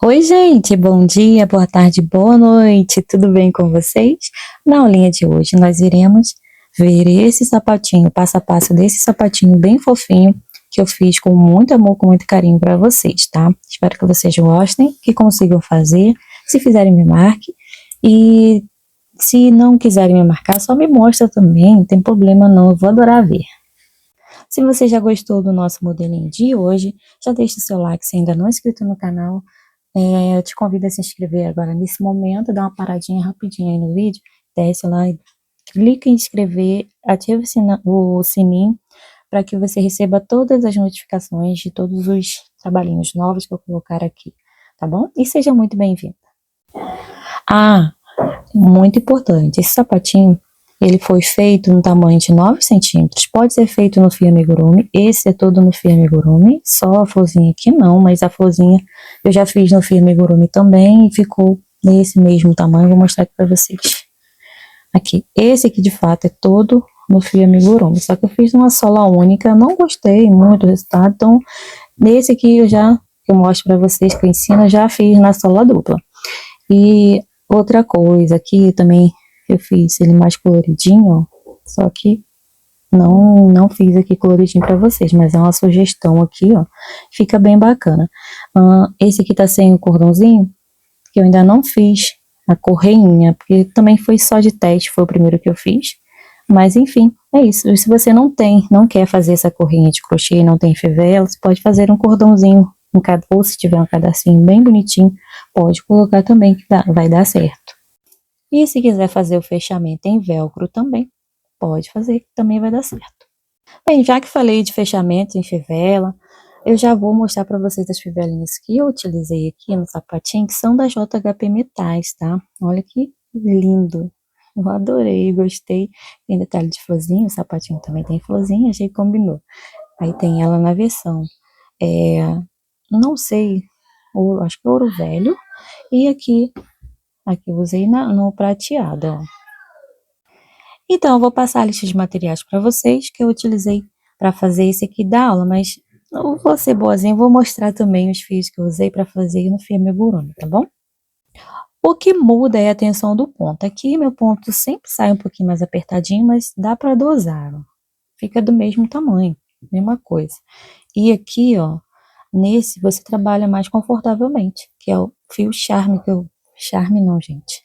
Oi, gente, bom dia, boa tarde, boa noite, tudo bem com vocês? Na aulinha de hoje, nós iremos ver esse sapatinho, passo a passo desse sapatinho bem fofinho que eu fiz com muito amor, com muito carinho para vocês, tá? Espero que vocês gostem, que consigam fazer. Se fizerem, me marque. E se não quiserem me marcar, só me mostra também, não tem problema não, eu vou adorar ver. Se você já gostou do nosso modelinho de hoje, já deixa o seu like se ainda não é inscrito no canal. Eu te convido a se inscrever agora nesse momento, dá uma paradinha rapidinho aí no vídeo, desce lá, clica em inscrever, ativa o sininho para que você receba todas as notificações de todos os trabalhinhos novos que eu colocar aqui, tá bom? E seja muito bem-vindo. Ah, muito importante, esse sapatinho, ele foi feito no tamanho de 9 centímetros, pode ser feito no fio amigurumi, esse é todo no fio amigurumi, só a florzinha aqui não, mas a florzinha eu já fiz no fio amigurumi também e ficou nesse mesmo tamanho, vou mostrar aqui pra vocês. Aqui, esse aqui de fato é todo no fio amigurumi, só que eu fiz uma sola única, não gostei muito do resultado, então nesse aqui eu mostro pra vocês que eu ensino, eu já fiz na sola dupla. E outra coisa aqui também, eu fiz ele mais coloridinho, ó, só que não fiz aqui coloridinho pra vocês, mas é uma sugestão aqui, ó, fica bem bacana. Esse aqui tá sem o cordãozinho, que eu ainda não fiz a correinha, porque também foi só de teste, foi o primeiro que eu fiz. Mas enfim, é isso. E se você não quer fazer essa correinha de crochê, não tem fivela, você pode fazer um cordãozinho, ou se tiver um pedacinho bem bonitinho, pode colocar também, que vai dar certo. E se quiser fazer o fechamento em velcro também, pode fazer, que também vai dar certo. Bem, já que falei de fechamento em fivela, eu já vou mostrar para vocês as fivelinhas que eu utilizei aqui no sapatinho, que são da JHP Metais, tá? Olha que lindo! Eu adorei, gostei. Tem detalhe de florzinha, o sapatinho também tem florzinha, achei que combinou. Aí tem ela na versão, não sei, acho que ouro velho. E aqui eu usei no prateado, ó. Então, eu vou passar a lista de materiais para vocês que eu utilizei para fazer esse aqui da aula, mas não vou ser boazinha, vou mostrar também os fios que eu usei para fazer no fio amigurumi, tá bom? O que muda é a tensão do ponto. Aqui meu ponto sempre sai um pouquinho mais apertadinho, mas dá para dosar, ó. Fica do mesmo tamanho, mesma coisa. E aqui, ó, nesse você trabalha mais confortavelmente, que é o fio charme, charme não, gente.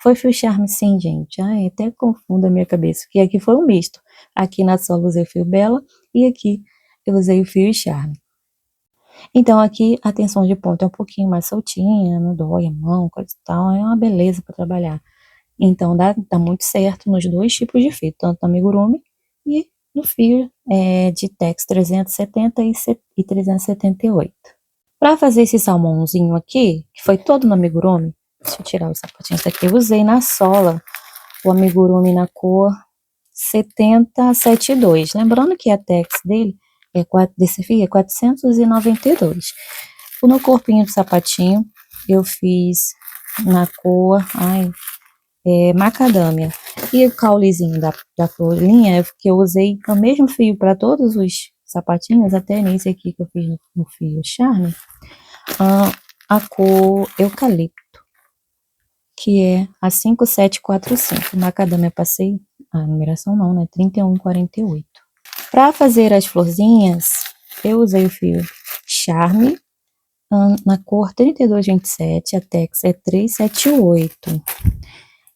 Foi fio charme sim, gente. Ai, até confundo a minha cabeça, porque aqui foi um misto. Aqui na sola eu usei o fio Bela e aqui eu usei o fio charme. Então aqui a tensão de ponta é um pouquinho mais soltinha, não dói a mão, coisa e tal, é uma beleza para trabalhar. Então dá muito certo nos dois tipos de fio, tanto no amigurumi e no fio de Tex 370 e 378. Para fazer esse salmãozinho aqui, que foi todo no amigurumi, deixa eu tirar os sapatinhos daqui, eu usei na sola o amigurumi na cor 7072. Lembrando que a Tex dele desse fio é 492. No corpinho do sapatinho eu fiz na cor macadâmia. E o caulezinho da florinha que eu usei o mesmo fio para todos os sapatinhos, até nesse aqui que eu fiz no fio charme, a cor eucalipto, que é a 5745. Macadâmia eu passei a numeração não, né? 3148. Para fazer as florzinhas, eu usei o fio charme na cor 3227, a Tex é 378.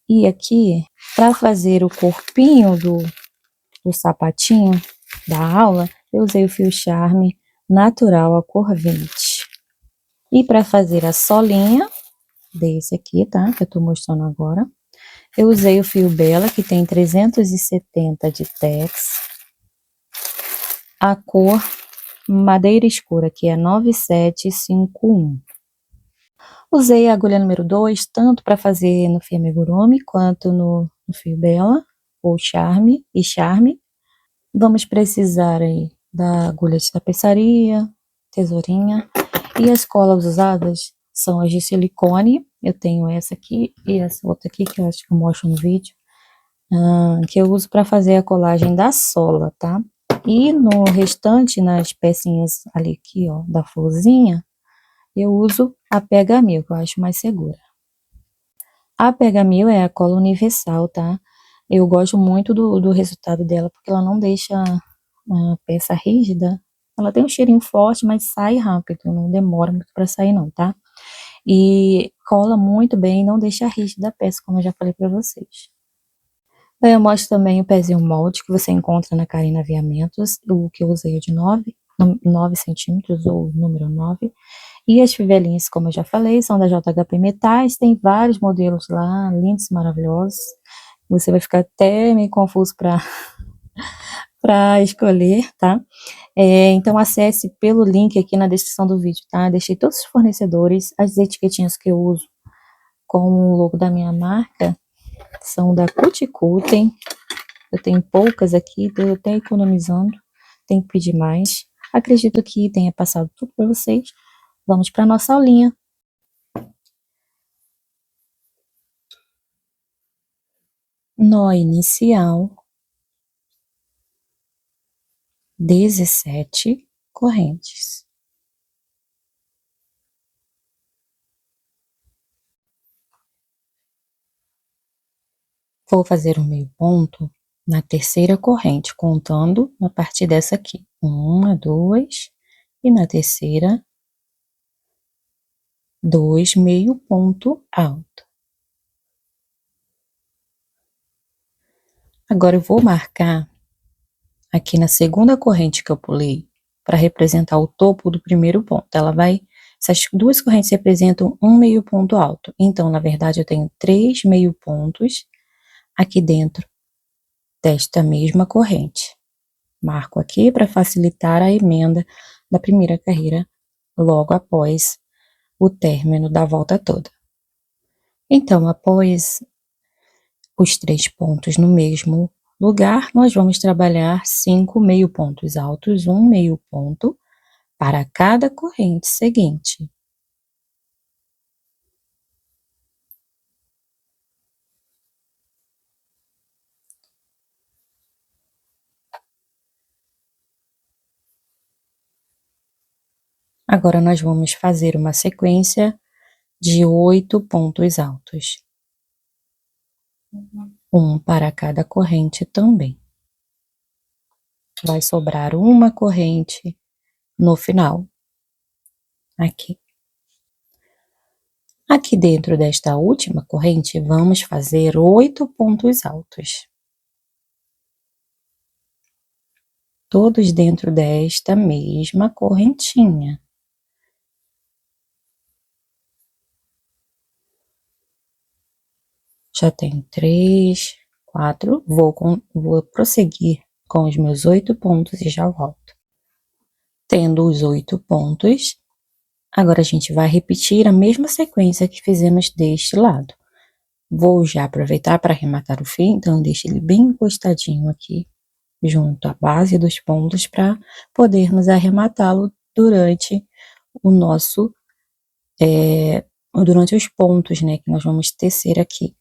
E aqui, para fazer o corpinho do sapatinho da aula, eu usei o fio charme natural, a cor 20. E para fazer a solinha desse aqui, tá? Que eu tô mostrando agora, eu usei o fio Bela, que tem 370 de Tex, a cor madeira escura, que é 9751. Usei a agulha número 2, tanto para fazer no fio amigurumi, quanto no fio Bela, ou charme e charme. Vamos precisar aí da agulha de tapeçaria, tesourinha, e as colas usadas são as de silicone. Eu tenho essa aqui e essa outra aqui, que eu acho que eu mostro no vídeo, que eu uso para fazer a colagem da sola, tá? E no restante, nas pecinhas ali aqui, ó, da florzinha, eu uso a Pega 1000, que eu acho mais segura. A Pega 1000 é a cola universal, tá? Eu gosto muito do resultado dela, porque ela não deixa a peça rígida. Ela tem um cheirinho forte, mas sai rápido, não demora muito para sair não, tá? E cola muito bem, não deixa rígida a peça, como eu já falei para vocês. Eu mostro também o pezinho molde que você encontra na Carina Aviamentos, o que eu usei é de 9 centímetros, ou número 9. E as fivelinhas, como eu já falei, são da JHP Metais, tem vários modelos lá, lindos, maravilhosos. Você vai ficar até meio confuso para escolher, tá? Então acesse pelo link aqui na descrição do vídeo, tá? Deixei todos os fornecedores, as etiquetinhas que eu uso com o logo da minha marca são da Cuticultem. Eu tenho poucas aqui, tô até economizando, tenho que pedir mais. Acredito que tenha passado tudo para vocês. Vamos para nossa aulinha. Nó inicial, 17 correntes. Vou fazer o meio ponto na terceira corrente, contando a partir dessa aqui. 1, 2, e na terceira, 2 meio ponto alto. Agora eu vou marcar aqui na segunda corrente que eu pulei para representar o topo do primeiro ponto. Essas duas correntes representam um meio ponto alto. Então, na verdade, eu tenho 3 meio pontos aqui dentro desta mesma corrente. Marco aqui para facilitar a emenda da primeira carreira logo após o término da volta toda. Então, após os 3 pontos no mesmo lugar, nós vamos trabalhar 5 meio pontos altos, um meio ponto para cada corrente seguinte. Agora nós vamos fazer uma sequência de 8 pontos altos. Um para cada corrente também. Vai sobrar uma corrente no final. Aqui. Aqui dentro desta última corrente, vamos fazer 8 pontos altos. Todos dentro desta mesma correntinha. Já tenho 3, 4, vou prosseguir com os meus 8 pontos e já volto. Tendo os 8 pontos, agora a gente vai repetir a mesma sequência que fizemos deste lado. Vou já aproveitar para arrematar o fio, então deixo ele bem encostadinho aqui, junto à base dos pontos, para podermos arrematá-lo durante o nosso, durante os pontos, né, que nós vamos tecer aqui.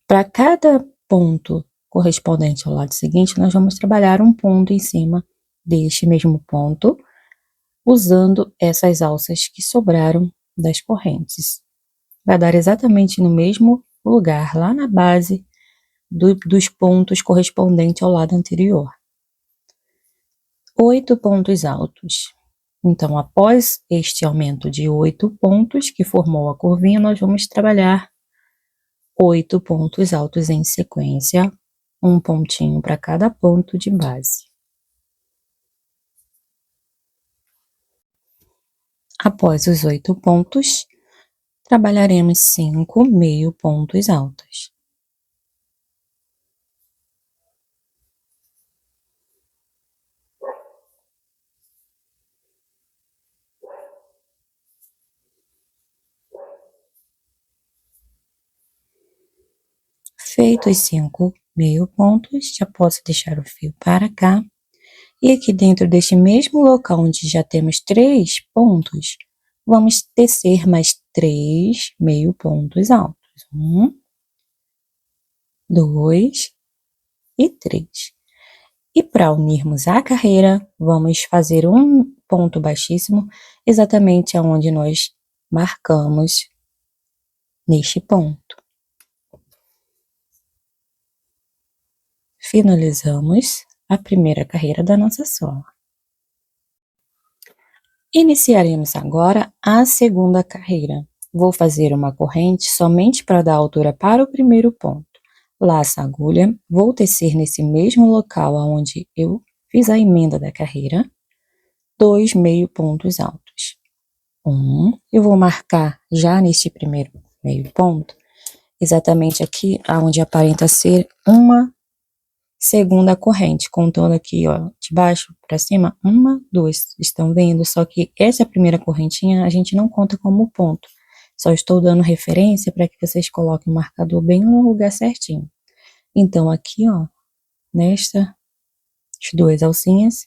Para cada ponto correspondente ao lado seguinte, nós vamos trabalhar um ponto em cima deste mesmo ponto, usando essas alças que sobraram das correntes. Vai dar exatamente no mesmo lugar, lá na base dos pontos correspondentes ao lado anterior. 8 pontos altos. Então, após este aumento de 8 pontos que formou a curvinha, nós vamos trabalhar 8 pontos altos em sequência, um pontinho para cada ponto de base. Após os 8 pontos, trabalharemos 5 meio pontos altos. Feitos 5 meio pontos, já posso deixar o fio para cá. E aqui dentro deste mesmo local onde já temos 3 pontos, vamos tecer mais 3 meio pontos altos. 1, 2 e 3. E para unirmos a carreira, vamos fazer um ponto baixíssimo, exatamente aonde nós marcamos neste ponto. Finalizamos a primeira carreira da nossa sola. Iniciaremos agora a segunda carreira. Vou fazer uma corrente somente para dar altura para o primeiro ponto. Laço a agulha, vou tecer nesse mesmo local onde eu fiz a emenda da carreira, 2 meio pontos altos. Eu vou marcar já neste primeiro meio ponto, exatamente aqui onde aparenta ser uma segunda corrente, contando aqui, ó, de baixo para cima, 1, 2, estão vendo? Só que essa primeira correntinha a gente não conta como ponto, só estou dando referência para que vocês coloquem o marcador bem no lugar certinho. Então, aqui, ó, nestas duas alcinhas,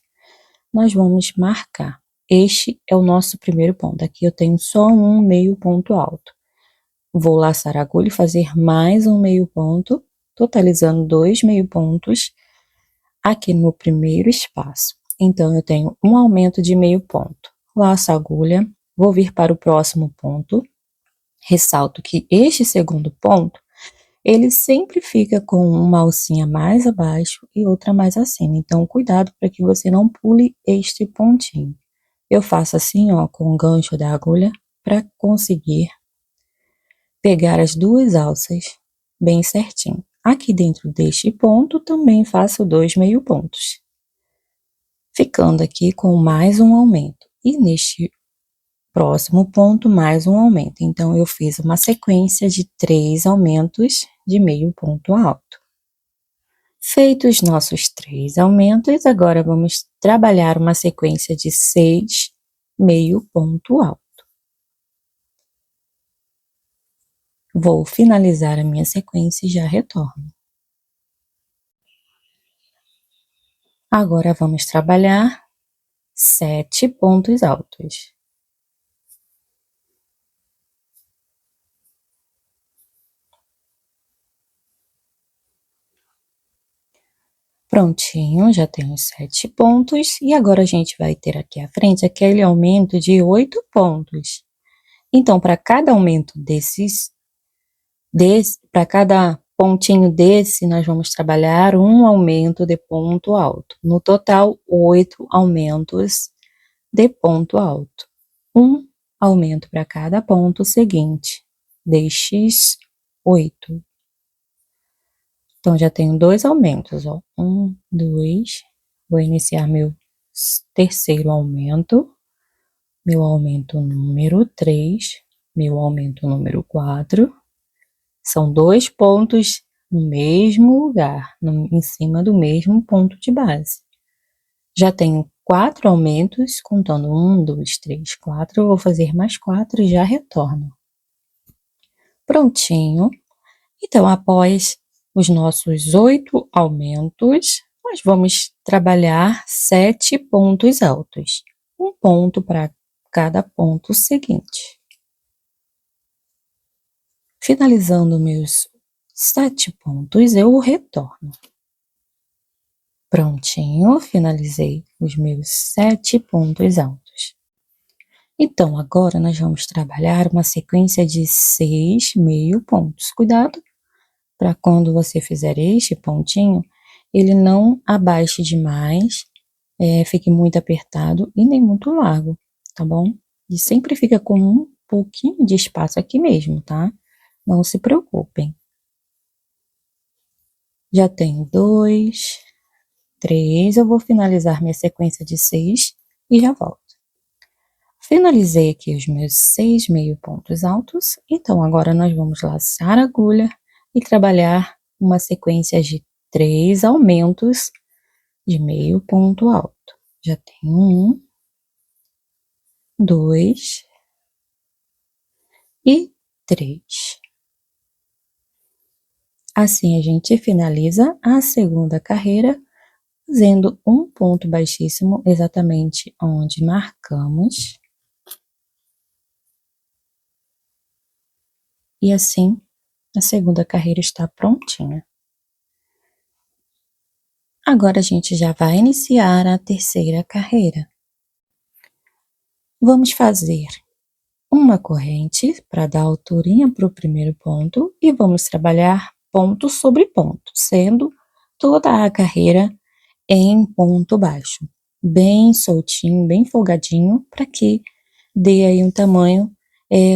nós vamos marcar. Este é o nosso primeiro ponto, aqui eu tenho só um meio ponto alto. Vou laçar a agulha e fazer mais um meio ponto, totalizando 2 meio pontos aqui no primeiro espaço. Então, eu tenho um aumento de meio ponto. Laço a agulha, vou vir para o próximo ponto. Ressalto que este segundo ponto, ele sempre fica com uma alcinha mais abaixo e outra mais acima. Então, cuidado para que você não pule este pontinho. Eu faço assim, ó, com o gancho da agulha, para conseguir pegar as duas alças bem certinho. Aqui dentro deste ponto, também faço 2 meio pontos, ficando aqui com mais um aumento. E neste próximo ponto, mais um aumento. Então, eu fiz uma sequência de 3 aumentos de meio ponto alto. Feitos nossos 3 aumentos, agora vamos trabalhar uma sequência de 6 meio ponto alto. Vou finalizar a minha sequência e já retorno. Agora vamos trabalhar 7 pontos altos. Prontinho, já tenho 7 pontos e agora a gente vai ter aqui à frente aquele aumento de 8 pontos. Então, para cada aumento para cada pontinho desse, nós vamos trabalhar um aumento de ponto alto. No total, 8 aumentos de ponto alto. Um aumento para cada ponto seguinte, destes 8. Então, já tenho 2 aumentos, ó. 1, 2. Vou iniciar meu terceiro aumento, meu aumento número 3, meu aumento número 4. São 2 pontos no mesmo lugar, em cima do mesmo ponto de base. Já tenho 4 aumentos, contando 1, 2, 3, 4. Eu vou fazer mais 4 e já retorno. Prontinho. Então, após os nossos 8 aumentos, nós vamos trabalhar 7 pontos altos. Um ponto para cada ponto seguinte. Finalizando meus 7 pontos, eu retorno. Prontinho, finalizei os meus 7 pontos altos. Então, agora nós vamos trabalhar uma sequência de 6 meio pontos. Cuidado para quando você fizer este pontinho, ele não abaixe demais, fique muito apertado e nem muito largo, tá bom? E sempre fica com um pouquinho de espaço aqui mesmo, tá? Não se preocupem. Já tenho 2, 3, eu vou finalizar minha sequência de 6 e já volto. Finalizei aqui os meus 6 meio pontos altos, então agora nós vamos laçar a agulha e trabalhar uma sequência de 3 aumentos de meio ponto alto. Já tenho 1, 2 e 3. Assim a gente finaliza a segunda carreira, fazendo um ponto baixíssimo exatamente onde marcamos. E assim, a segunda carreira está prontinha. Agora a gente já vai iniciar a terceira carreira. Vamos fazer uma corrente para dar alturinha para o primeiro ponto e vamos trabalhar ponto sobre ponto, sendo toda a carreira em ponto baixo, bem soltinho, bem folgadinho, para que dê aí um tamanho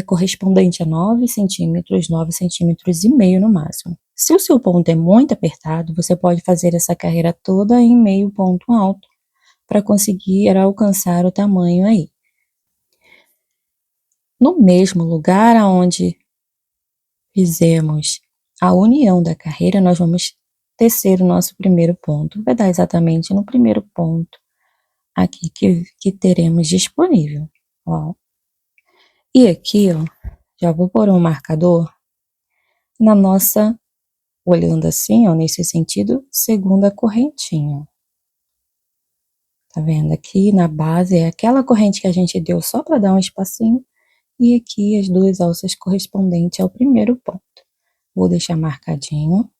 correspondente a 9 centímetros, 9,5 cm no máximo. Se o seu ponto é muito apertado, você pode fazer essa carreira toda em meio ponto alto, para conseguir alcançar o tamanho aí. No mesmo lugar aonde fizemos a união da carreira, nós vamos tecer o nosso primeiro ponto. Vai dar exatamente no primeiro ponto aqui que teremos disponível, ó. E aqui, ó, já vou pôr um marcador na nossa, olhando assim, ó, nesse sentido, segunda correntinha. Tá vendo? Aqui na base é aquela corrente que a gente deu só para dar um espacinho, e aqui as duas alças correspondentes ao primeiro ponto. Vou deixar marcadinho.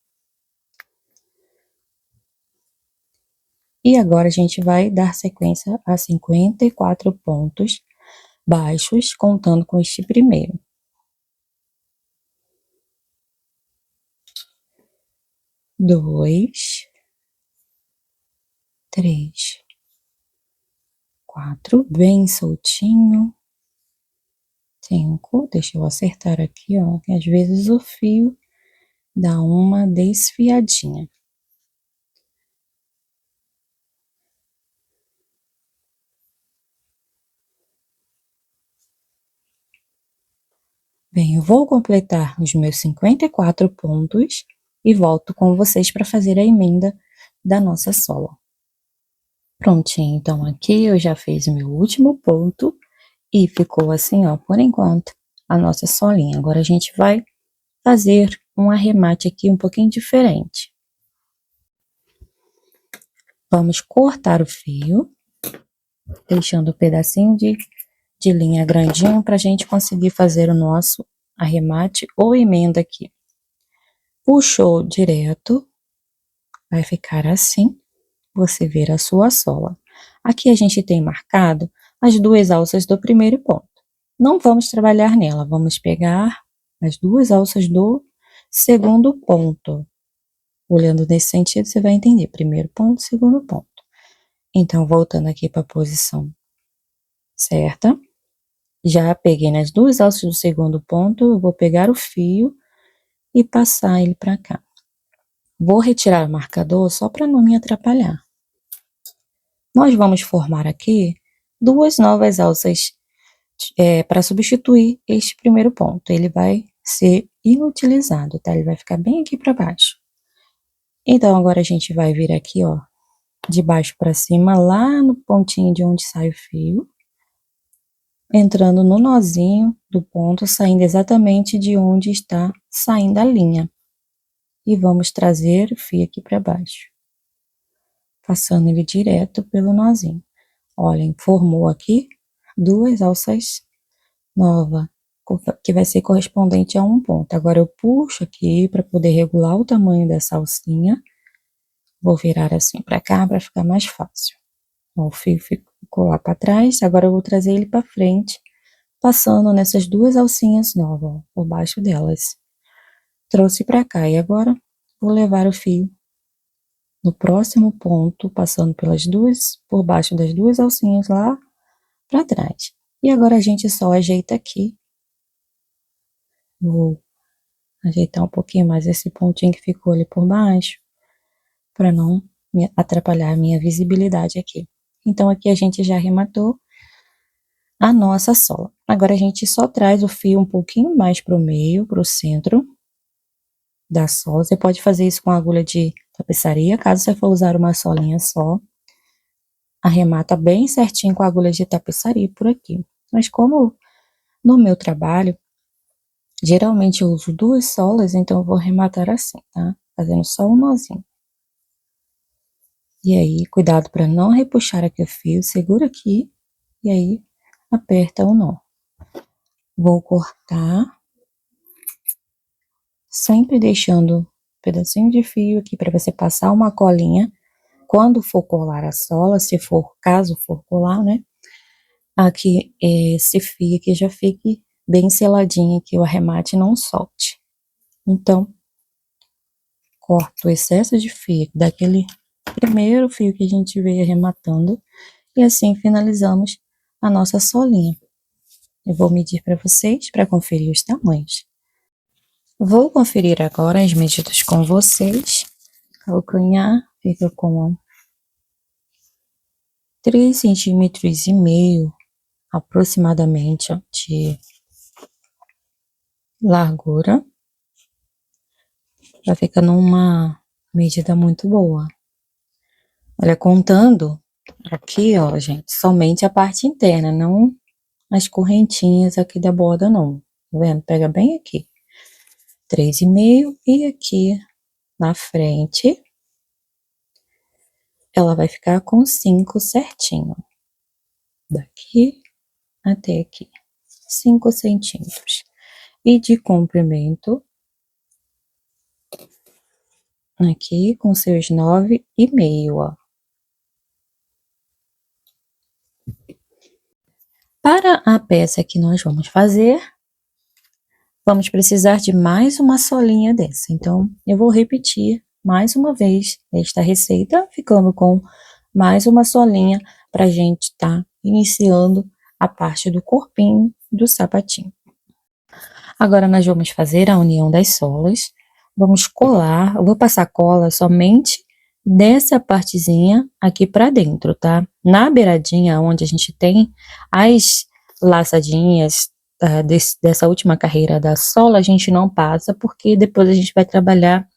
E agora a gente vai dar sequência a 54 pontos baixos, contando com este primeiro. 2, 3, 4, bem soltinho. 5, deixa eu acertar aqui, ó, que às vezes o fio dá uma desfiadinha. Bem, eu vou completar os meus 54 pontos e volto com vocês para fazer a emenda da nossa sola. Prontinho, então aqui eu já fiz o meu último ponto e ficou assim, ó, por enquanto, a nossa solinha. Agora a gente vai fazer um arremate aqui um pouquinho diferente. Vamos cortar o fio, deixando um pedacinho de linha grandinho para a gente conseguir fazer o nosso arremate ou emenda aqui. Puxou direto, vai ficar assim, você vira a sua sola. Aqui a gente tem marcado as duas alças do primeiro ponto. Não vamos trabalhar nela, vamos pegar as duas alças do segundo ponto. Olhando nesse sentido, você vai entender. Primeiro ponto, segundo ponto. Então, voltando aqui para a posição certa, já peguei nas duas alças do segundo ponto, eu vou pegar o fio e passar ele para cá. Vou retirar o marcador só para não me atrapalhar. Nós vamos formar aqui duas novas alças para substituir este primeiro ponto. Ele vai ser inutilizado, tá? Ele vai ficar bem aqui para baixo. Então, agora a gente vai vir aqui, ó, de baixo para cima, lá no pontinho de onde sai o fio, entrando no nozinho do ponto, saindo exatamente de onde está saindo a linha. E vamos trazer o fio aqui para baixo, passando ele direto pelo nozinho. Olhem, formou aqui duas alças novas, que vai ser correspondente a um ponto. Agora eu puxo aqui para poder regular o tamanho dessa alcinha. Vou virar assim para cá para ficar mais fácil. Ó, o fio ficou lá para trás, agora eu vou trazer ele para frente, passando nessas duas alcinhas novas, ó, por baixo delas. Trouxe para cá e agora vou levar o fio no próximo ponto, passando por baixo das duas alcinhas lá para trás. E agora a gente só ajeita aqui. Vou ajeitar um pouquinho mais esse pontinho que ficou ali por baixo, para não me atrapalhar a minha visibilidade aqui. Então, aqui a gente já arrematou a nossa sola. Agora, a gente só traz o fio um pouquinho mais para o meio, para o centro da sola. Você pode fazer isso com agulha de tapeçaria, caso você for usar uma solinha só. Arremata bem certinho com a agulha de tapeçaria por aqui. Mas como no meu trabalho, geralmente eu uso duas solas, então eu vou arrematar assim, tá? Fazendo só um nozinho. E aí, cuidado para não repuxar aqui o fio, segura aqui e aí aperta o nó. Vou cortar, sempre deixando um pedacinho de fio aqui para você passar uma colinha. Quando for colar a sola, caso for colar, né? aqui esse fio aqui já fique bem seladinho, que o arremate não solte. Então, corto o excesso de fio daquele primeiro fio que a gente veio arrematando e assim finalizamos a nossa solinha. Eu vou medir para vocês para conferir os tamanhos. Vou conferir agora as medidas com vocês. Calcanhar fica com 3,5 cm aproximadamente de largura. Já fica numa medida muito boa. Olha, contando aqui, ó, gente, somente a parte interna, não as correntinhas aqui da borda, não. Tá vendo? Pega bem aqui. 3,5 e aqui na frente ela vai ficar com 5 certinho. Daqui até aqui. 5 centímetros. E de comprimento, aqui com seus 9,5, ó. Para a peça que nós vamos fazer, vamos precisar de mais uma solinha dessa. Então, eu vou repetir mais uma vez esta receita, ficando com mais uma solinha para a gente tá iniciando a parte do corpinho do sapatinho. Agora, nós vamos fazer a união das solas. Vamos colar, eu vou passar cola somente dessa partezinha aqui para dentro, tá? Na beiradinha, onde a gente tem as laçadinhas dessa última carreira da sola, a gente não passa, porque depois a gente vai trabalhar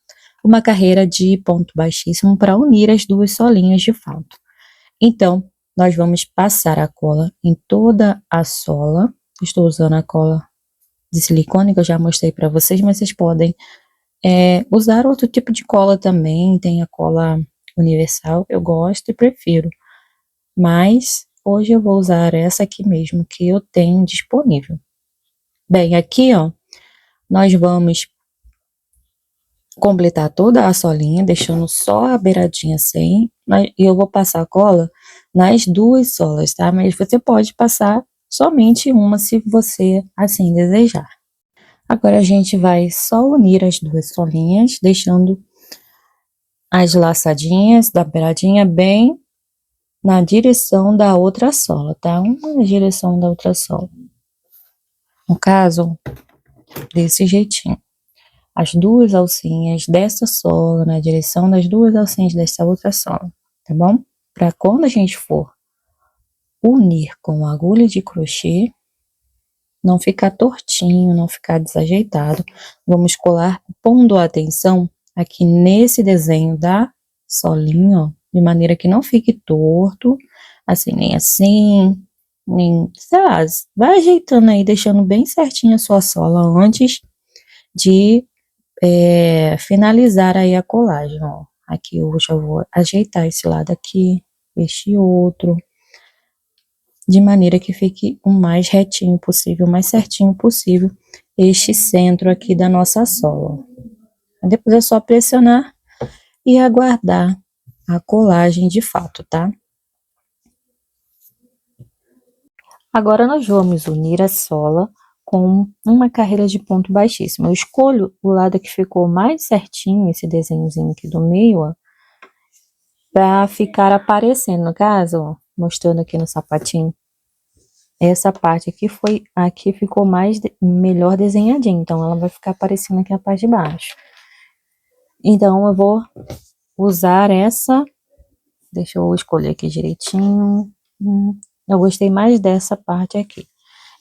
uma carreira de ponto baixíssimo para unir as duas solinhas de fato. Então, nós vamos passar a cola em toda a sola. Estou usando a cola de silicone, que eu já mostrei para vocês, mas vocês podem usar outro tipo de cola também. Tem a cola universal, eu gosto e prefiro, mas hoje eu vou usar essa aqui mesmo, que eu tenho disponível. Bem, aqui, ó, nós vamos completar toda a solinha, deixando só a beiradinha sem, e eu vou passar a cola nas duas solas, tá? Mas você pode passar somente uma, se você assim desejar. Agora a gente vai só unir as duas solinhas, deixando as laçadinhas da beiradinha bem na direção da outra sola, tá? Uma na direção da outra sola. No caso, desse jeitinho. As duas alcinhas dessa sola na direção das duas alcinhas dessa outra sola, tá bom? Para quando a gente for unir com a agulha de crochê, não ficar tortinho, não ficar desajeitado. Vamos colar pondo a atenção aqui nesse desenho da solinha, ó, de maneira que não fique torto, assim, nem, sei lá, vai ajeitando aí, deixando bem certinho a sua sola antes de finalizar aí a colagem, ó. Aqui eu já vou ajeitar esse lado aqui, este outro, de maneira que fique o mais retinho possível, o mais certinho possível, este centro aqui da nossa sola. Depois é só pressionar e aguardar a colagem de fato, tá? Agora nós vamos unir a sola com uma carreira de ponto baixíssimo. Eu escolho o lado que ficou mais certinho, esse desenhozinho aqui do meio, ó, para ficar aparecendo, no caso, ó, mostrando aqui no sapatinho. Essa parte aqui ficou melhor desenhadinha, então ela vai ficar aparecendo aqui na parte de baixo. Então eu vou usar essa, deixa eu escolher aqui direitinho. Eu gostei mais dessa parte aqui.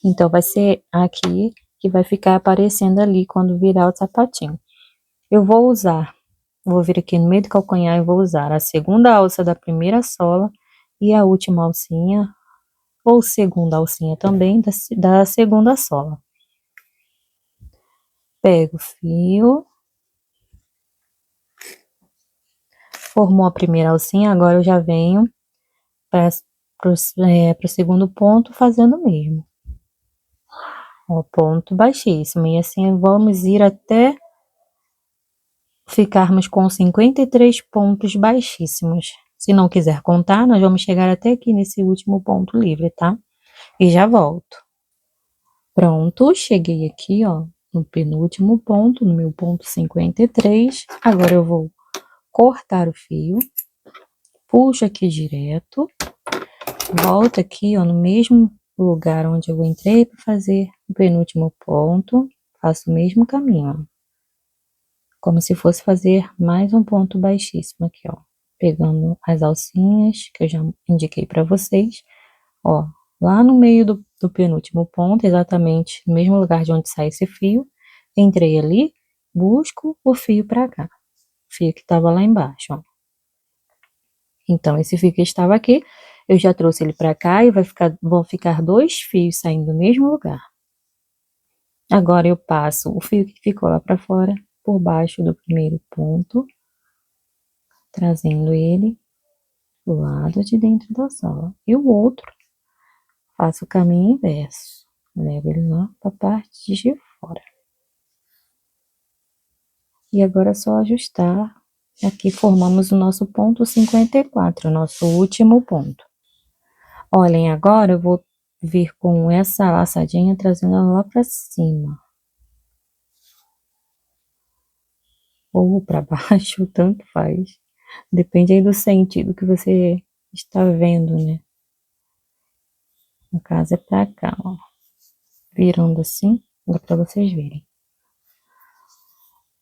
Então vai ser aqui que vai ficar aparecendo ali quando virar o sapatinho. Eu vou vir aqui no meio do calcanhar e vou usar a segunda alça da primeira sola e a última alcinha, ou segunda alcinha também, da segunda sola. Pego o fio, formou a primeira alcinha, agora eu já venho para o segundo ponto fazendo o mesmo. Ó, ponto baixíssimo, e assim vamos ir até ficarmos com 53 pontos baixíssimos. Se não quiser contar, nós vamos chegar até aqui nesse último ponto livre, tá? e já volto. Pronto, cheguei aqui, ó, no penúltimo ponto, no meu ponto 53. Agora eu vou cortar o fio, puxo aqui direto, volto aqui, ó, no mesmo lugar onde eu entrei para fazer o penúltimo ponto, faço o mesmo caminho, ó, como se fosse fazer mais um ponto baixíssimo aqui, ó, pegando as alcinhas que eu já indiquei para vocês, ó, lá no meio do penúltimo ponto, exatamente no mesmo lugar de onde sai esse fio, entrei ali, busco o fio para cá, o fio que estava lá embaixo, ó. Então, esse fio que estava aqui, eu já trouxe ele para cá e vão ficar dois fios saindo do mesmo lugar. Agora eu passo o fio que ficou lá para fora, por baixo do primeiro ponto, trazendo ele do lado de dentro da sala. E o outro, faço o caminho inverso, levo ele lá para a parte de fora. E agora é só ajustar. Aqui formamos o nosso ponto 54, o nosso último ponto. Olhem, agora eu vou vir com essa laçadinha, trazendo ela lá para cima. Ou para baixo, tanto faz. Depende aí do sentido que você está vendo, né? No caso é para cá, ó. Virando assim, dá para vocês verem.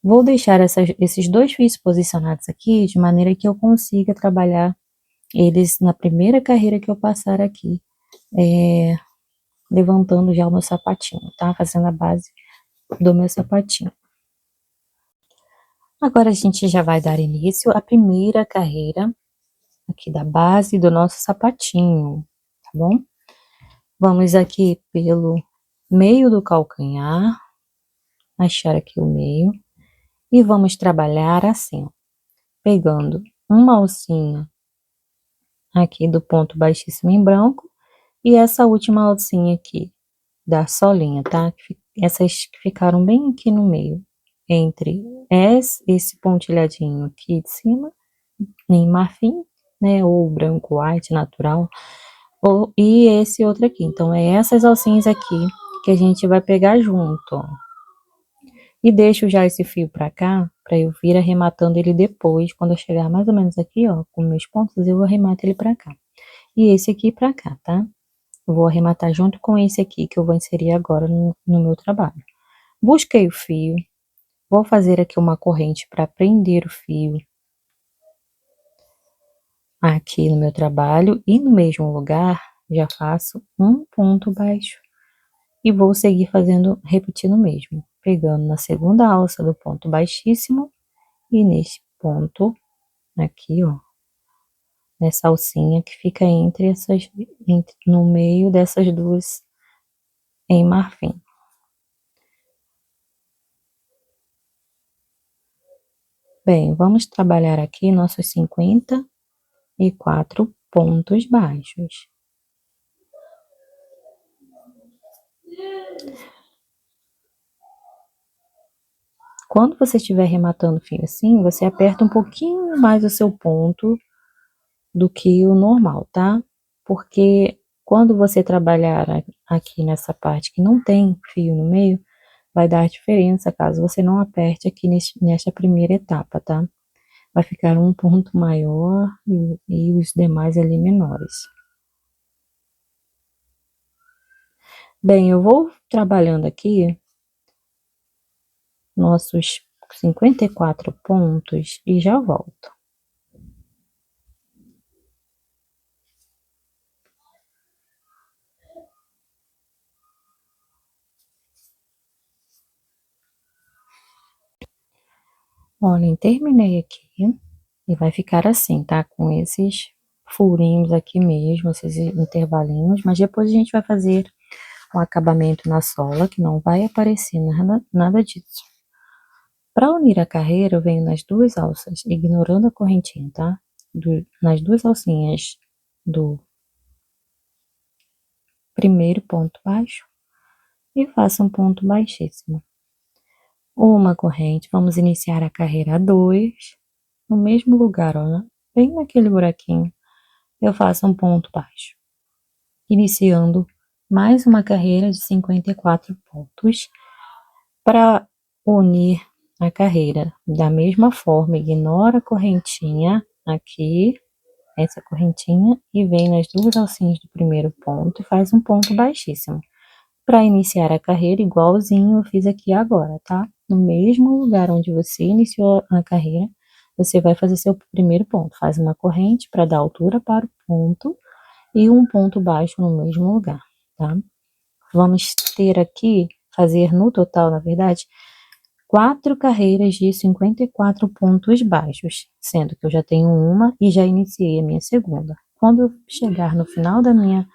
Vou deixar esses dois fios posicionados aqui, de maneira que eu consiga trabalhar eles na primeira carreira que eu passar aqui, levantando já o meu sapatinho, tá? Fazendo a base do meu sapatinho. Agora a gente já vai dar início à primeira carreira aqui da base do nosso sapatinho, tá bom? Vamos aqui pelo meio do calcanhar, achar aqui o meio, e vamos trabalhar assim, ó, pegando uma alcinha aqui do ponto baixíssimo em branco e essa última alcinha aqui da solinha, tá? Essas que ficaram bem aqui no meio, entre esse pontilhadinho aqui de cima, em marfim, né? Ou branco white natural, e esse outro aqui. Então, é essas alcinhas aqui que a gente vai pegar junto, ó. E deixo já esse fio pra cá, pra eu vir arrematando ele depois, quando eu chegar mais ou menos aqui, ó, com meus pontos, eu arremato ele pra cá. E esse aqui pra cá, tá? Eu vou arrematar junto com esse aqui, que eu vou inserir agora no meu trabalho. Busquei o fio, vou fazer aqui uma corrente para prender o fio aqui no meu trabalho e no mesmo lugar já faço um ponto baixo e vou seguir fazendo, repetindo o mesmo, pegando na segunda alça do ponto baixíssimo e nesse ponto aqui, ó, nessa alcinha que fica no meio dessas duas em marfim. Bem, vamos trabalhar aqui nossos 54 pontos baixos. Quando você estiver rematando o fio assim, você aperta um pouquinho mais o seu ponto do que o normal, tá? Porque quando você trabalhar aqui nessa parte que não tem fio no meio, vai dar diferença caso você não aperte aqui nesta primeira etapa, tá? Vai ficar um ponto maior e os demais ali menores. Bem, eu vou trabalhando aqui nossos 54 pontos e já volto. Olhem, terminei aqui e vai ficar assim, tá? Com esses furinhos aqui mesmo, esses intervalinhos, mas depois a gente vai fazer um acabamento na sola, que não vai aparecer nada disso. Para unir a carreira, eu venho nas duas alças, ignorando a correntinha, tá? Nas duas alcinhas do primeiro ponto baixo e faço um ponto baixíssimo. Uma corrente, vamos iniciar a carreira 2, no mesmo lugar, ó, bem naquele buraquinho, eu faço um ponto baixo, iniciando mais uma carreira de 54 pontos. Para unir a carreira da mesma forma, ignora a correntinha aqui, essa correntinha, e vem nas duas alcinhas do primeiro ponto e faz um ponto baixíssimo. Para iniciar a carreira, igualzinho eu fiz aqui agora, tá? No mesmo lugar onde você iniciou a carreira, você vai fazer seu primeiro ponto. Faz uma corrente para dar altura para o ponto e um ponto baixo no mesmo lugar, tá? Vamos ter aqui, fazer no total, na verdade, 4 carreiras de 54 pontos baixos, sendo que eu já tenho uma e já iniciei a minha segunda. Quando eu chegar no final da minha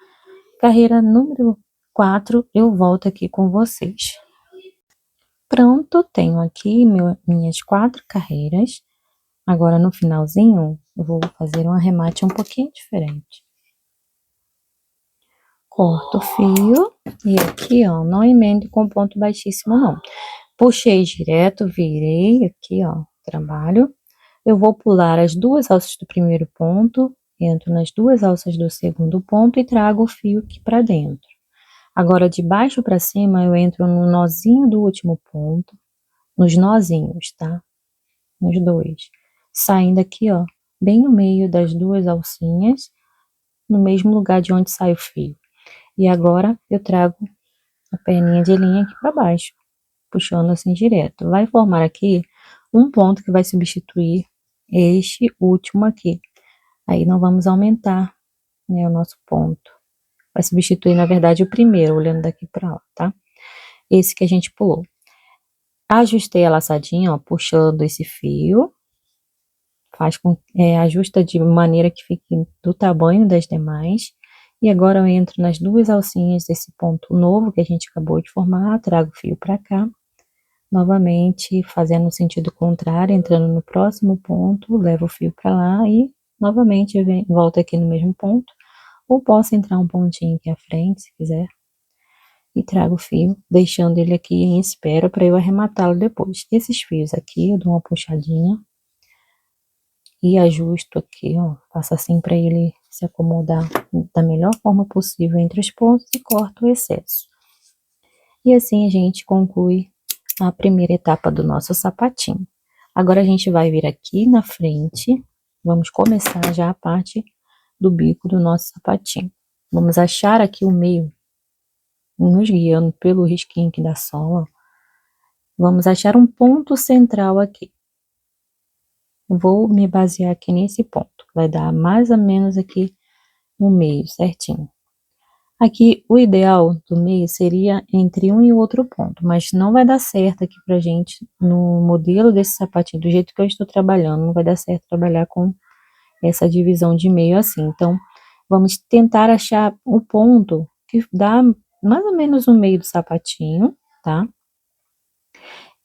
carreira número 4, eu volto aqui com vocês. Pronto, tenho aqui minhas 4 carreiras. Agora no finalzinho, eu vou fazer um arremate um pouquinho diferente. Corto o fio e aqui, ó, não emendo com ponto baixíssimo não. Puxei direto, virei aqui, ó, trabalho. Eu vou pular as duas alças do primeiro ponto, entro nas duas alças do segundo ponto e trago o fio aqui para dentro. Agora, de baixo para cima, eu entro no nozinho do último ponto, nos nozinhos, tá? Nos dois. Saindo aqui, ó, bem no meio das duas alcinhas, no mesmo lugar de onde sai o fio. E agora, eu trago a perninha de linha aqui para baixo, puxando assim direto. Vai formar aqui um ponto que vai substituir este último aqui. Aí não vamos aumentar, né, o nosso ponto. Vai substituir, na verdade, o primeiro, olhando daqui para lá, tá? Esse que a gente pulou. Ajustei a laçadinha, ó, puxando esse fio. Ajusta de maneira que fique do tamanho das demais. E agora eu entro nas duas alcinhas desse ponto novo que a gente acabou de formar, trago o fio para cá. Novamente, fazendo o sentido contrário, entrando no próximo ponto, levo o fio para lá e novamente volto aqui no mesmo ponto. Ou posso entrar um pontinho aqui à frente, se quiser, e trago o fio, deixando ele aqui em espera para eu arrematá-lo depois. Esses fios aqui, eu dou uma puxadinha e ajusto aqui, ó, faço assim para ele se acomodar da melhor forma possível entre os pontos e corto o excesso. E assim a gente conclui a primeira etapa do nosso sapatinho. Agora a gente vai vir aqui na frente, vamos começar já a parte do bico do nosso sapatinho. Vamos achar aqui o meio, nos guiando pelo risquinho aqui da sola. Vamos achar um ponto central aqui. Vou me basear aqui nesse ponto, vai dar mais ou menos aqui no meio, certinho. Aqui, o ideal do meio seria entre um e outro ponto, mas não vai dar certo aqui pra gente no modelo desse sapatinho, do jeito que eu estou trabalhando, não vai dar certo trabalhar com essa divisão de meio assim. Então, vamos tentar achar o ponto que dá mais ou menos no meio do sapatinho, tá?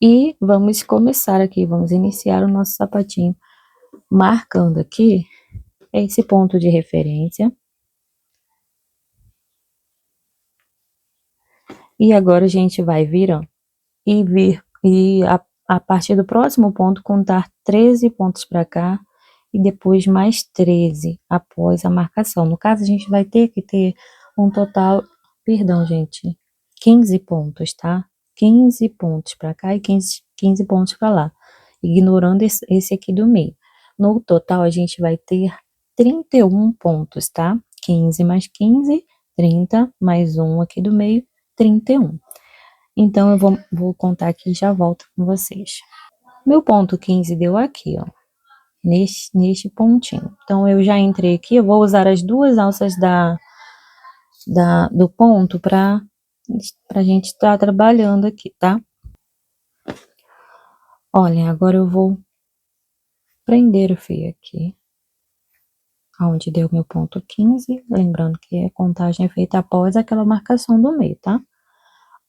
E vamos começar aqui, vamos iniciar o nosso sapatinho, marcando aqui esse ponto de referência. E agora a gente vai vir, ó, a partir do próximo ponto contar 13 pontos para cá e depois mais 13 após a marcação. No caso, a gente vai ter que ter um total, perdão, gente, 15 pontos, tá? 15 pontos para cá e 15 pontos para lá, ignorando esse aqui do meio. No total, a gente vai ter 31 pontos, tá? 15 mais 15, 30, mais um aqui do meio, 31. Então, eu vou contar aqui e já volto com vocês. Meu ponto 15 deu aqui, ó, neste pontinho. Então, eu já entrei aqui, eu vou usar as duas alças do ponto para a gente estar trabalhando aqui, tá? Olha, agora eu vou prender o fio aqui, onde deu meu ponto 15, lembrando que a contagem é feita após aquela marcação do meio, tá?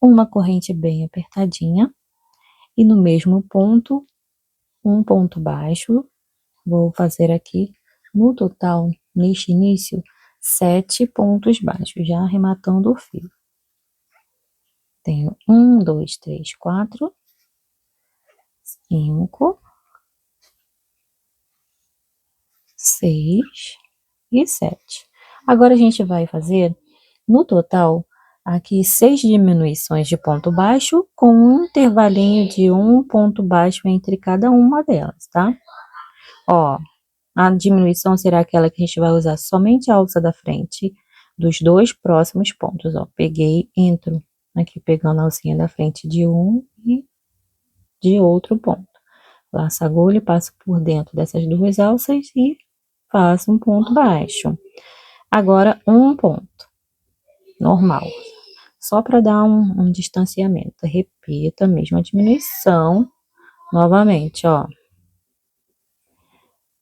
Uma corrente bem apertadinha e no mesmo ponto, um ponto baixo. Vou fazer aqui, no total, neste início, 7 pontos baixos, já arrematando o fio. Tenho 1, 2, 3, 4, 5, 6 e 7. Agora a gente vai fazer, no total, aqui 6 diminuições de ponto baixo com um intervalinho de um ponto baixo entre cada uma delas, tá? Ó, a diminuição será aquela que a gente vai usar somente a alça da frente dos dois próximos pontos, ó. Peguei, entro aqui pegando a alcinha da frente de um e de outro ponto. Laço a agulha, passo por dentro dessas duas alças e faço um ponto baixo. Agora, um ponto normal, só para dar um distanciamento. Repita a mesma diminuição novamente, ó.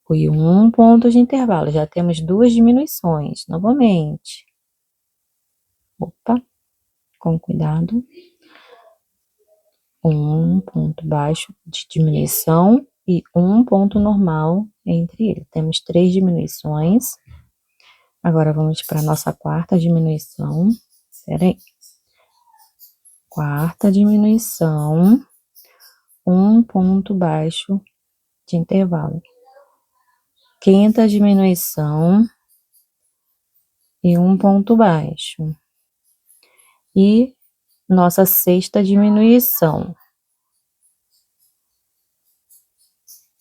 Foi um ponto de intervalo, já temos duas diminuições, novamente. Opa, com cuidado. Um ponto baixo de diminuição e um ponto normal entre eles. Temos 3 diminuições. Agora, vamos para a nossa quarta diminuição. Espera aí. Quarta diminuição, um ponto baixo de intervalo. Quinta diminuição e um ponto baixo. E nossa sexta diminuição.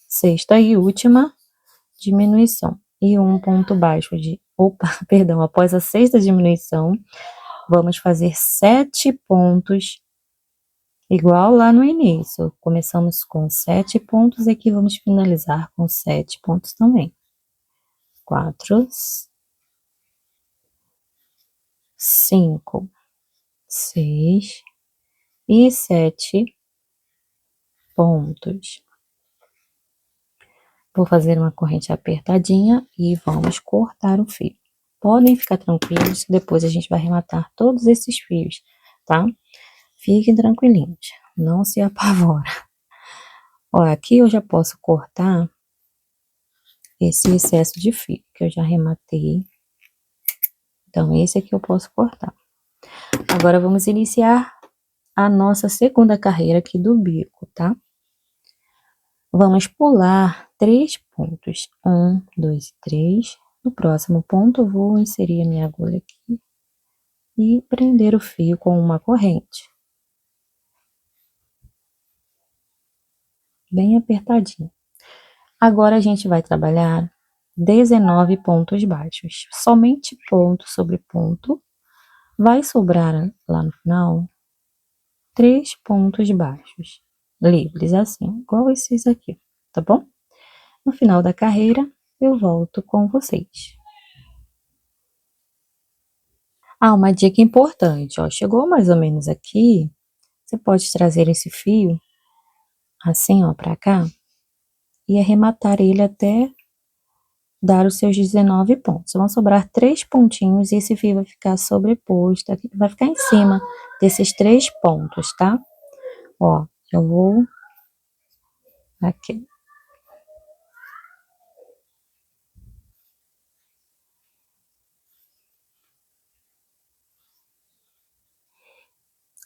Sexta e última diminuição. E um ponto baixo de... Opa, perdão, após a sexta diminuição, vamos fazer 7 pontos, igual lá no início. Começamos com 7 pontos e aqui vamos finalizar com 7 pontos também. 4, 5, 6 e 7 pontos. Vou fazer uma corrente apertadinha e vamos cortar o fio. Podem ficar tranquilos, depois a gente vai arrematar todos esses fios, tá? Fiquem tranquilinhos, não se apavora. Ó, aqui eu já posso cortar esse excesso de fio, que eu já arrematei. Então, esse aqui eu posso cortar. Agora, vamos iniciar a nossa segunda carreira aqui do bico, tá? Vamos pular 3 pontos. 1, 2, 3. No próximo ponto, eu vou inserir a minha agulha aqui e prender o fio com uma corrente. Bem apertadinho. Agora, a gente vai trabalhar 19 pontos baixos. Somente ponto sobre ponto. Vai sobrar lá no final 3 pontos baixos, livres assim, igual esses aqui, tá bom? No final da carreira, eu volto com vocês. Ah, uma dica importante, ó, chegou mais ou menos aqui, você pode trazer esse fio, assim, ó, pra cá, e arrematar ele até dar os seus 19 pontos. Vão sobrar 3 pontinhos e esse fio vai ficar sobreposto, aqui, vai ficar em cima desses 3 pontos, tá? Ó, eu vou aqui.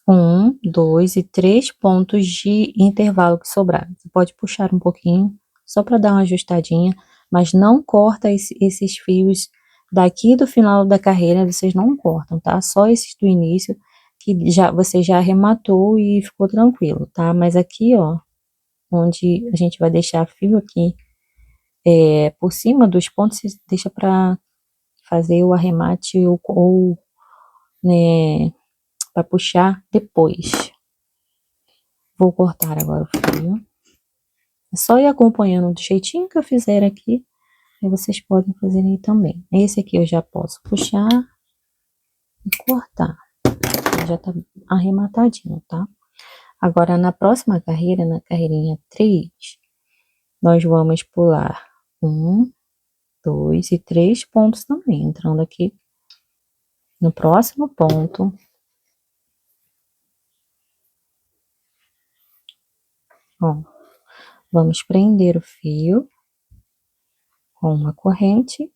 Um, 2 e 3 pontos de intervalo que sobrar. Você pode puxar um pouquinho, só para dar uma ajustadinha, mas não corta esses fios daqui do final da carreira, vocês não cortam, tá? Só esses do início, que você já arrematou e ficou tranquilo, tá? Mas aqui, ó, onde a gente vai deixar fio aqui, por cima dos pontos, você deixa para fazer o arremate ou né, para puxar depois. Vou cortar agora o fio. É só ir acompanhando do jeitinho que eu fizer aqui, aí vocês podem fazer aí também. Esse aqui eu já posso puxar e cortar. Ele já tá arrematadinho, tá? Agora, na próxima carreira, na carreirinha 3, nós vamos pular 1, 2 e 3 pontos também, entrando aqui no próximo ponto. Ó, vamos prender o fio com uma corrente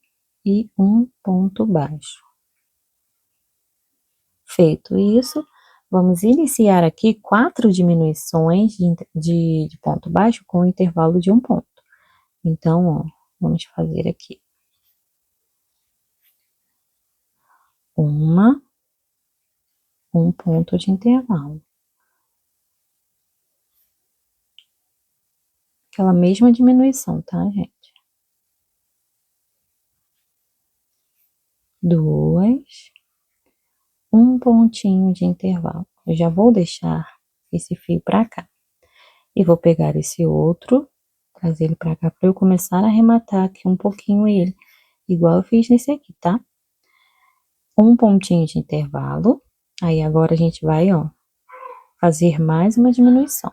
e um ponto baixo. Feito isso, vamos iniciar aqui 4 diminuições de ponto baixo com intervalo de um ponto. Então, ó, vamos fazer aqui. Uma, um ponto de intervalo. Aquela mesma diminuição, tá, gente? 2, um pontinho de intervalo. Eu já vou deixar esse fio pra cá. E vou pegar esse outro, trazer ele pra cá pra eu começar a arrematar aqui um pouquinho ele, igual eu fiz nesse aqui, tá? Um pontinho de intervalo. Aí agora a gente vai, ó, fazer mais uma diminuição.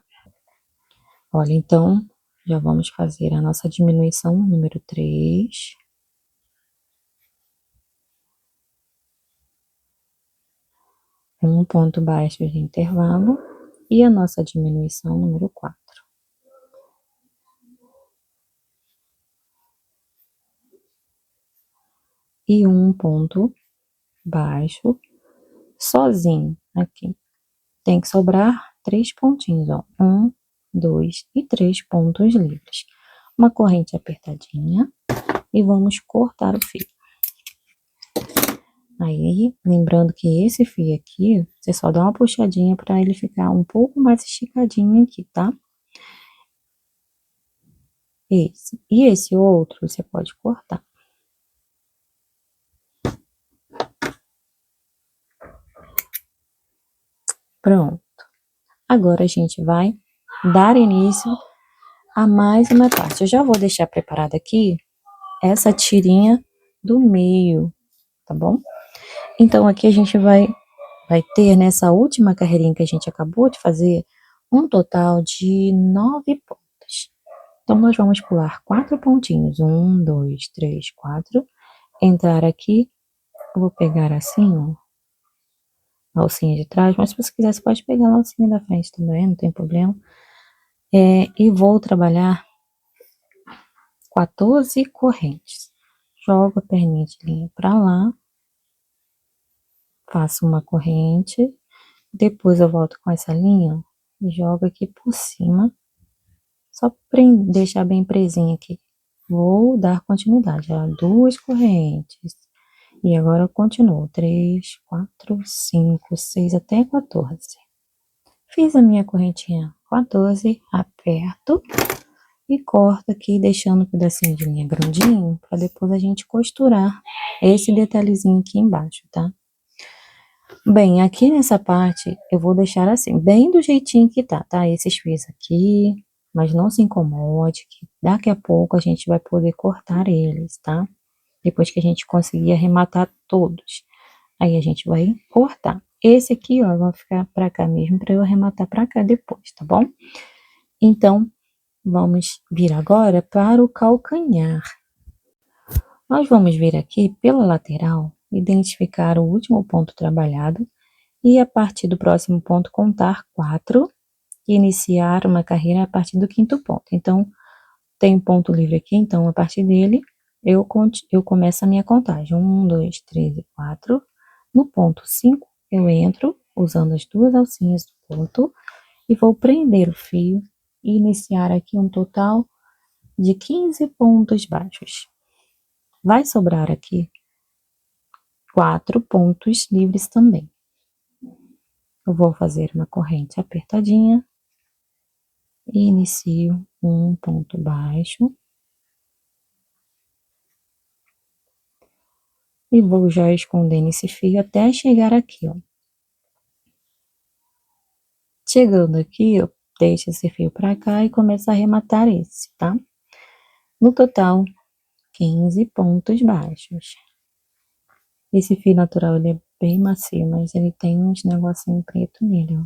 Olha, então, já vamos fazer a nossa diminuição número 3. Um ponto baixo de intervalo. E a nossa diminuição número 4. E um ponto baixo sozinho aqui. Tem que sobrar 3 pontinhos, ó. 1, 2 e 3 pontos livres. Uma corrente apertadinha e vamos cortar o fio. Aí, lembrando que esse fio aqui, você só dá uma puxadinha para ele ficar um pouco mais esticadinho aqui, tá? Esse. E esse outro, você pode cortar. Pronto. Agora a gente vai dar início a mais uma parte. Eu já vou deixar preparada aqui essa tirinha do meio, tá bom? Então, aqui a gente vai ter nessa última carreirinha que a gente acabou de fazer, um total de 9 pontas. Então, nós vamos pular 4 pontinhos. 1, 2, 3, 4. Entrar aqui, eu vou pegar assim, ó, a alcinha de trás, mas se você quiser, você pode pegar a alcinha da frente também, não tem problema. E vou trabalhar 14 correntes. Jogo a perninha de linha pra lá, faço uma corrente, depois eu volto com essa linha, ó, e jogo aqui por cima, só para deixar bem presinha aqui. Vou dar continuidade, ó, 2 correntes. E agora eu continuo, 3, 4, 5, 6, até 14. Fiz a minha correntinha 14, aperto e corto aqui, deixando um pedacinho de linha grandinho, para depois a gente costurar esse detalhezinho aqui embaixo, tá? Bem, aqui nessa parte eu vou deixar assim, bem do jeitinho que tá? Esses fios aqui, mas não se incomode, que daqui a pouco a gente vai poder cortar eles, tá? Depois que a gente conseguir arrematar todos. Aí a gente vai cortar. Esse aqui, ó, vai ficar pra cá mesmo, pra eu arrematar pra cá depois, tá bom? Então, vamos vir agora para o calcanhar. Nós vamos vir aqui pela lateral, identificar o último ponto trabalhado e a partir do próximo ponto contar 4 e iniciar uma carreira a partir do 5º ponto. Então, tem um ponto livre aqui, então a partir dele eu começo a minha contagem. 1, 2, 3 e 4. No ponto 5, eu entro usando as 2 alcinhas do ponto e vou prender o fio e iniciar aqui um total de 15 pontos baixos. Vai sobrar aqui 4 pontos livres também. Eu vou fazer uma corrente apertadinha e inicio um ponto baixo. E vou já escondendo esse fio até chegar aqui, ó. Chegando aqui, eu deixo esse fio pra cá e começo a arrematar esse, tá? No total, 15 pontos baixos. Esse fio natural, ele é bem macio, mas ele tem uns negocinho preto nele, ó.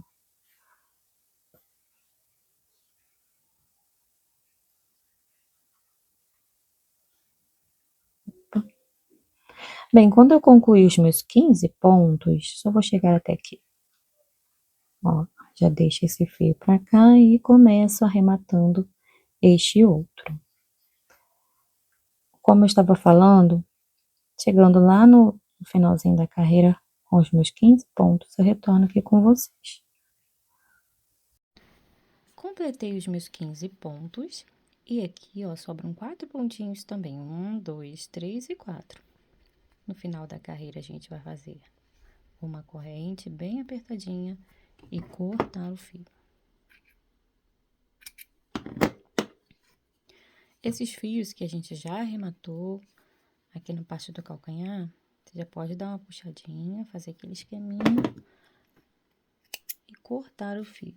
Bem, quando eu concluir os meus 15 pontos, só vou chegar até aqui. Ó, já deixo esse fio pra cá e começo arrematando este outro. Como eu estava falando, chegando lá no finalzinho da carreira, com os meus 15 pontos, eu retorno aqui com vocês. Completei os meus 15 pontos e aqui, ó, sobram 4 pontinhos também. 1, 2, 3 e 4. No final da carreira, a gente vai fazer com uma corrente bem apertadinha e cortar o fio. Esses fios que a gente já arrematou aqui na parte do calcanhar, você já pode dar uma puxadinha, fazer aquele esqueminha e cortar o fio.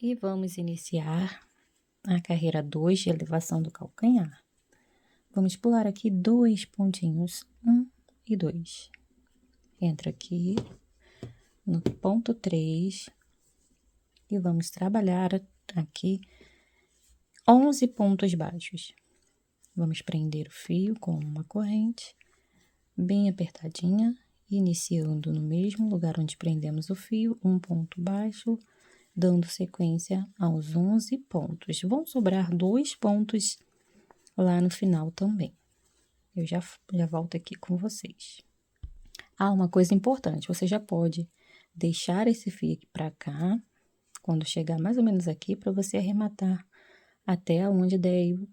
E vamos iniciar a carreira 2 de elevação do calcanhar. Vamos pular aqui 2 pontinhos, 1 e 2. Entra aqui no ponto 3 e vamos trabalhar aqui 11 pontos baixos. Vamos prender o fio com uma corrente bem apertadinha, iniciando no mesmo lugar onde prendemos o fio, um ponto baixo, dando sequência aos 11 pontos. Vão sobrar 2 pontos lá no final também. Eu já volto aqui com vocês. Uma coisa importante, você já pode deixar esse fio aqui pra cá, quando chegar mais ou menos aqui, para você arrematar até onde der aí,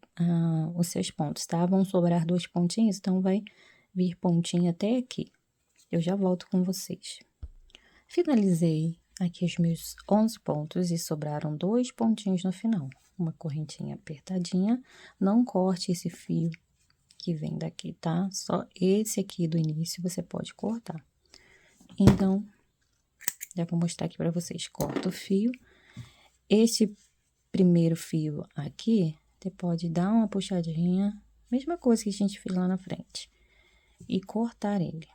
os seus pontos, tá? Vão sobrar 2 pontinhos, então vai vir pontinho até aqui. Eu já volto com vocês. Finalizei aqui os meus 11 pontos e sobraram 2 pontinhos no final. Uma correntinha apertadinha, não corte esse fio que vem daqui, tá? Só esse aqui do início você pode cortar. Então, já vou mostrar aqui pra vocês. Corta o fio. Esse primeiro fio aqui, você pode dar uma puxadinha, mesma coisa que a gente fez lá na frente, e cortar ele.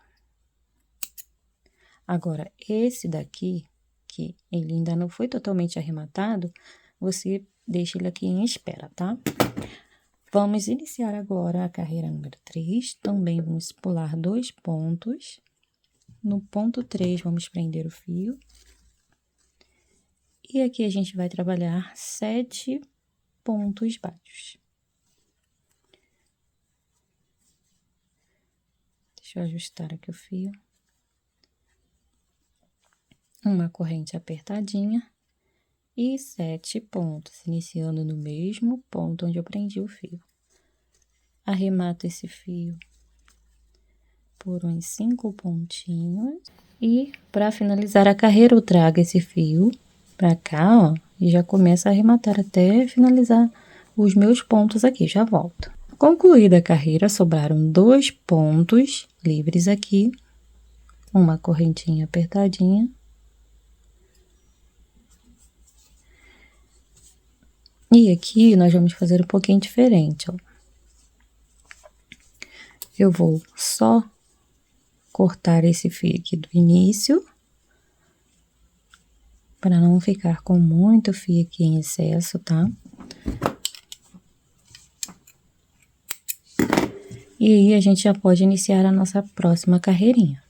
Agora, esse daqui, que ele ainda não foi totalmente arrematado, você deixa ele aqui em espera, tá? Vamos iniciar agora a carreira número 3. Também vamos pular 2 pontos. No ponto 3, vamos prender o fio. E aqui a gente vai trabalhar 7 pontos baixos. Deixa eu ajustar aqui o fio. Uma corrente apertadinha e 7 pontos, iniciando no mesmo ponto onde eu prendi o fio. Arremato esse fio por uns 5 pontinhos e para finalizar a carreira eu trago esse fio para cá, ó, e já começo a arrematar até finalizar os meus pontos aqui, já volto. Concluída a carreira, sobraram 2 pontos livres aqui, uma correntinha apertadinha. E aqui nós vamos fazer um pouquinho diferente, ó. Eu vou só cortar esse fio aqui do início, para não ficar com muito fio aqui em excesso, tá? E aí a gente já pode iniciar a nossa próxima carreirinha.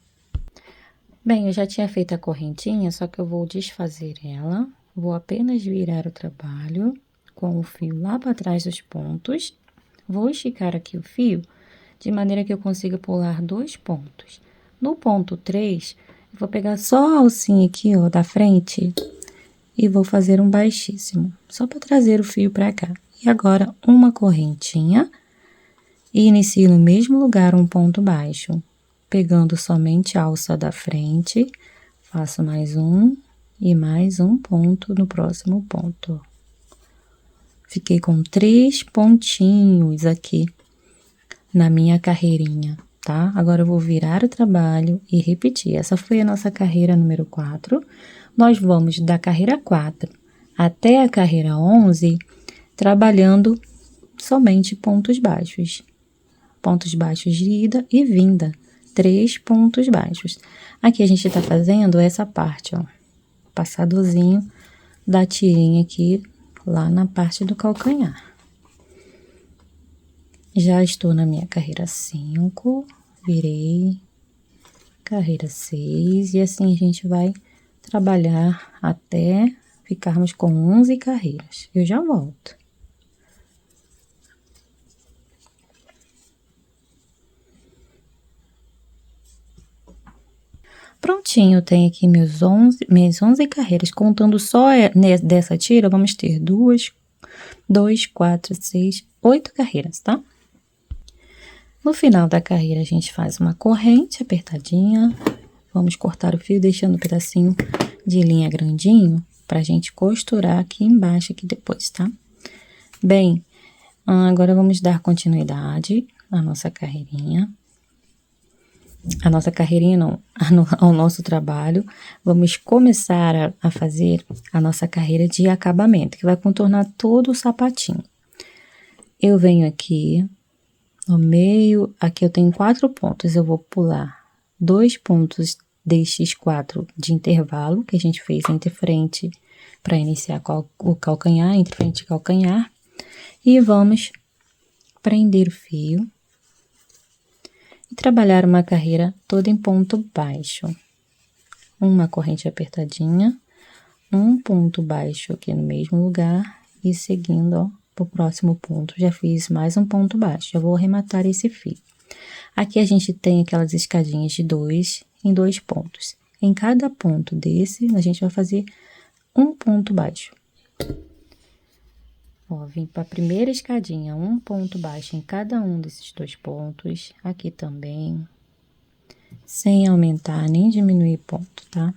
Bem, eu já tinha feito a correntinha, só que eu vou desfazer ela. Vou apenas virar o trabalho com o fio lá para trás dos pontos. Vou esticar aqui o fio de maneira que eu consiga pular 2 pontos. No ponto 3, eu vou pegar só a alcinha aqui, ó, da frente e vou fazer um baixíssimo, só para trazer o fio para cá. E agora, uma correntinha e inicio no mesmo lugar um ponto baixo, pegando somente a alça da frente, faço mais um e mais um ponto no próximo ponto. Fiquei com 3 pontinhos aqui na minha carreirinha, tá? Agora eu vou virar o trabalho e repetir. Essa foi a nossa carreira número 4. Nós vamos da carreira 4 até a carreira 11, trabalhando somente pontos baixos. Pontos baixos de ida e vinda. 3 pontos baixos. Aqui a gente tá fazendo essa parte, ó. Passadorzinho da tirinha aqui, lá na parte do calcanhar. Já estou na minha carreira 5, virei, carreira 6, e assim a gente vai trabalhar até ficarmos com 11 carreiras. Eu já volto. Prontinho, eu tenho aqui minhas 11 carreiras. Contando só dessa tira, vamos ter 2, 4, 6, 8 carreiras, tá? No final da carreira, a gente faz uma corrente apertadinha. Vamos cortar o fio, deixando um pedacinho de linha grandinho pra gente costurar aqui embaixo, aqui depois, tá? Bem, agora vamos dar continuidade à nossa carreirinha. A nossa carreirinha não, ao nosso trabalho. Vamos começar a fazer a nossa carreira de acabamento, que vai contornar todo o sapatinho. Eu venho aqui no meio, aqui eu tenho 4 pontos, eu vou pular 2 pontos destes 4 de intervalo, que a gente fez entre frente, para iniciar o calcanhar, entre frente e calcanhar, e vamos prender o fio e trabalhar uma carreira toda em ponto baixo. Uma corrente apertadinha, um ponto baixo aqui no mesmo lugar e seguindo, ó, pro próximo ponto. Já fiz mais um ponto baixo, já vou arrematar esse fio. Aqui a gente tem aquelas escadinhas de 2 em 2 pontos. Em cada ponto desse, a gente vai fazer um ponto baixo. Ó, vim para a primeira escadinha, um ponto baixo em cada um desses 2 pontos. Aqui também, sem aumentar nem diminuir ponto, tá?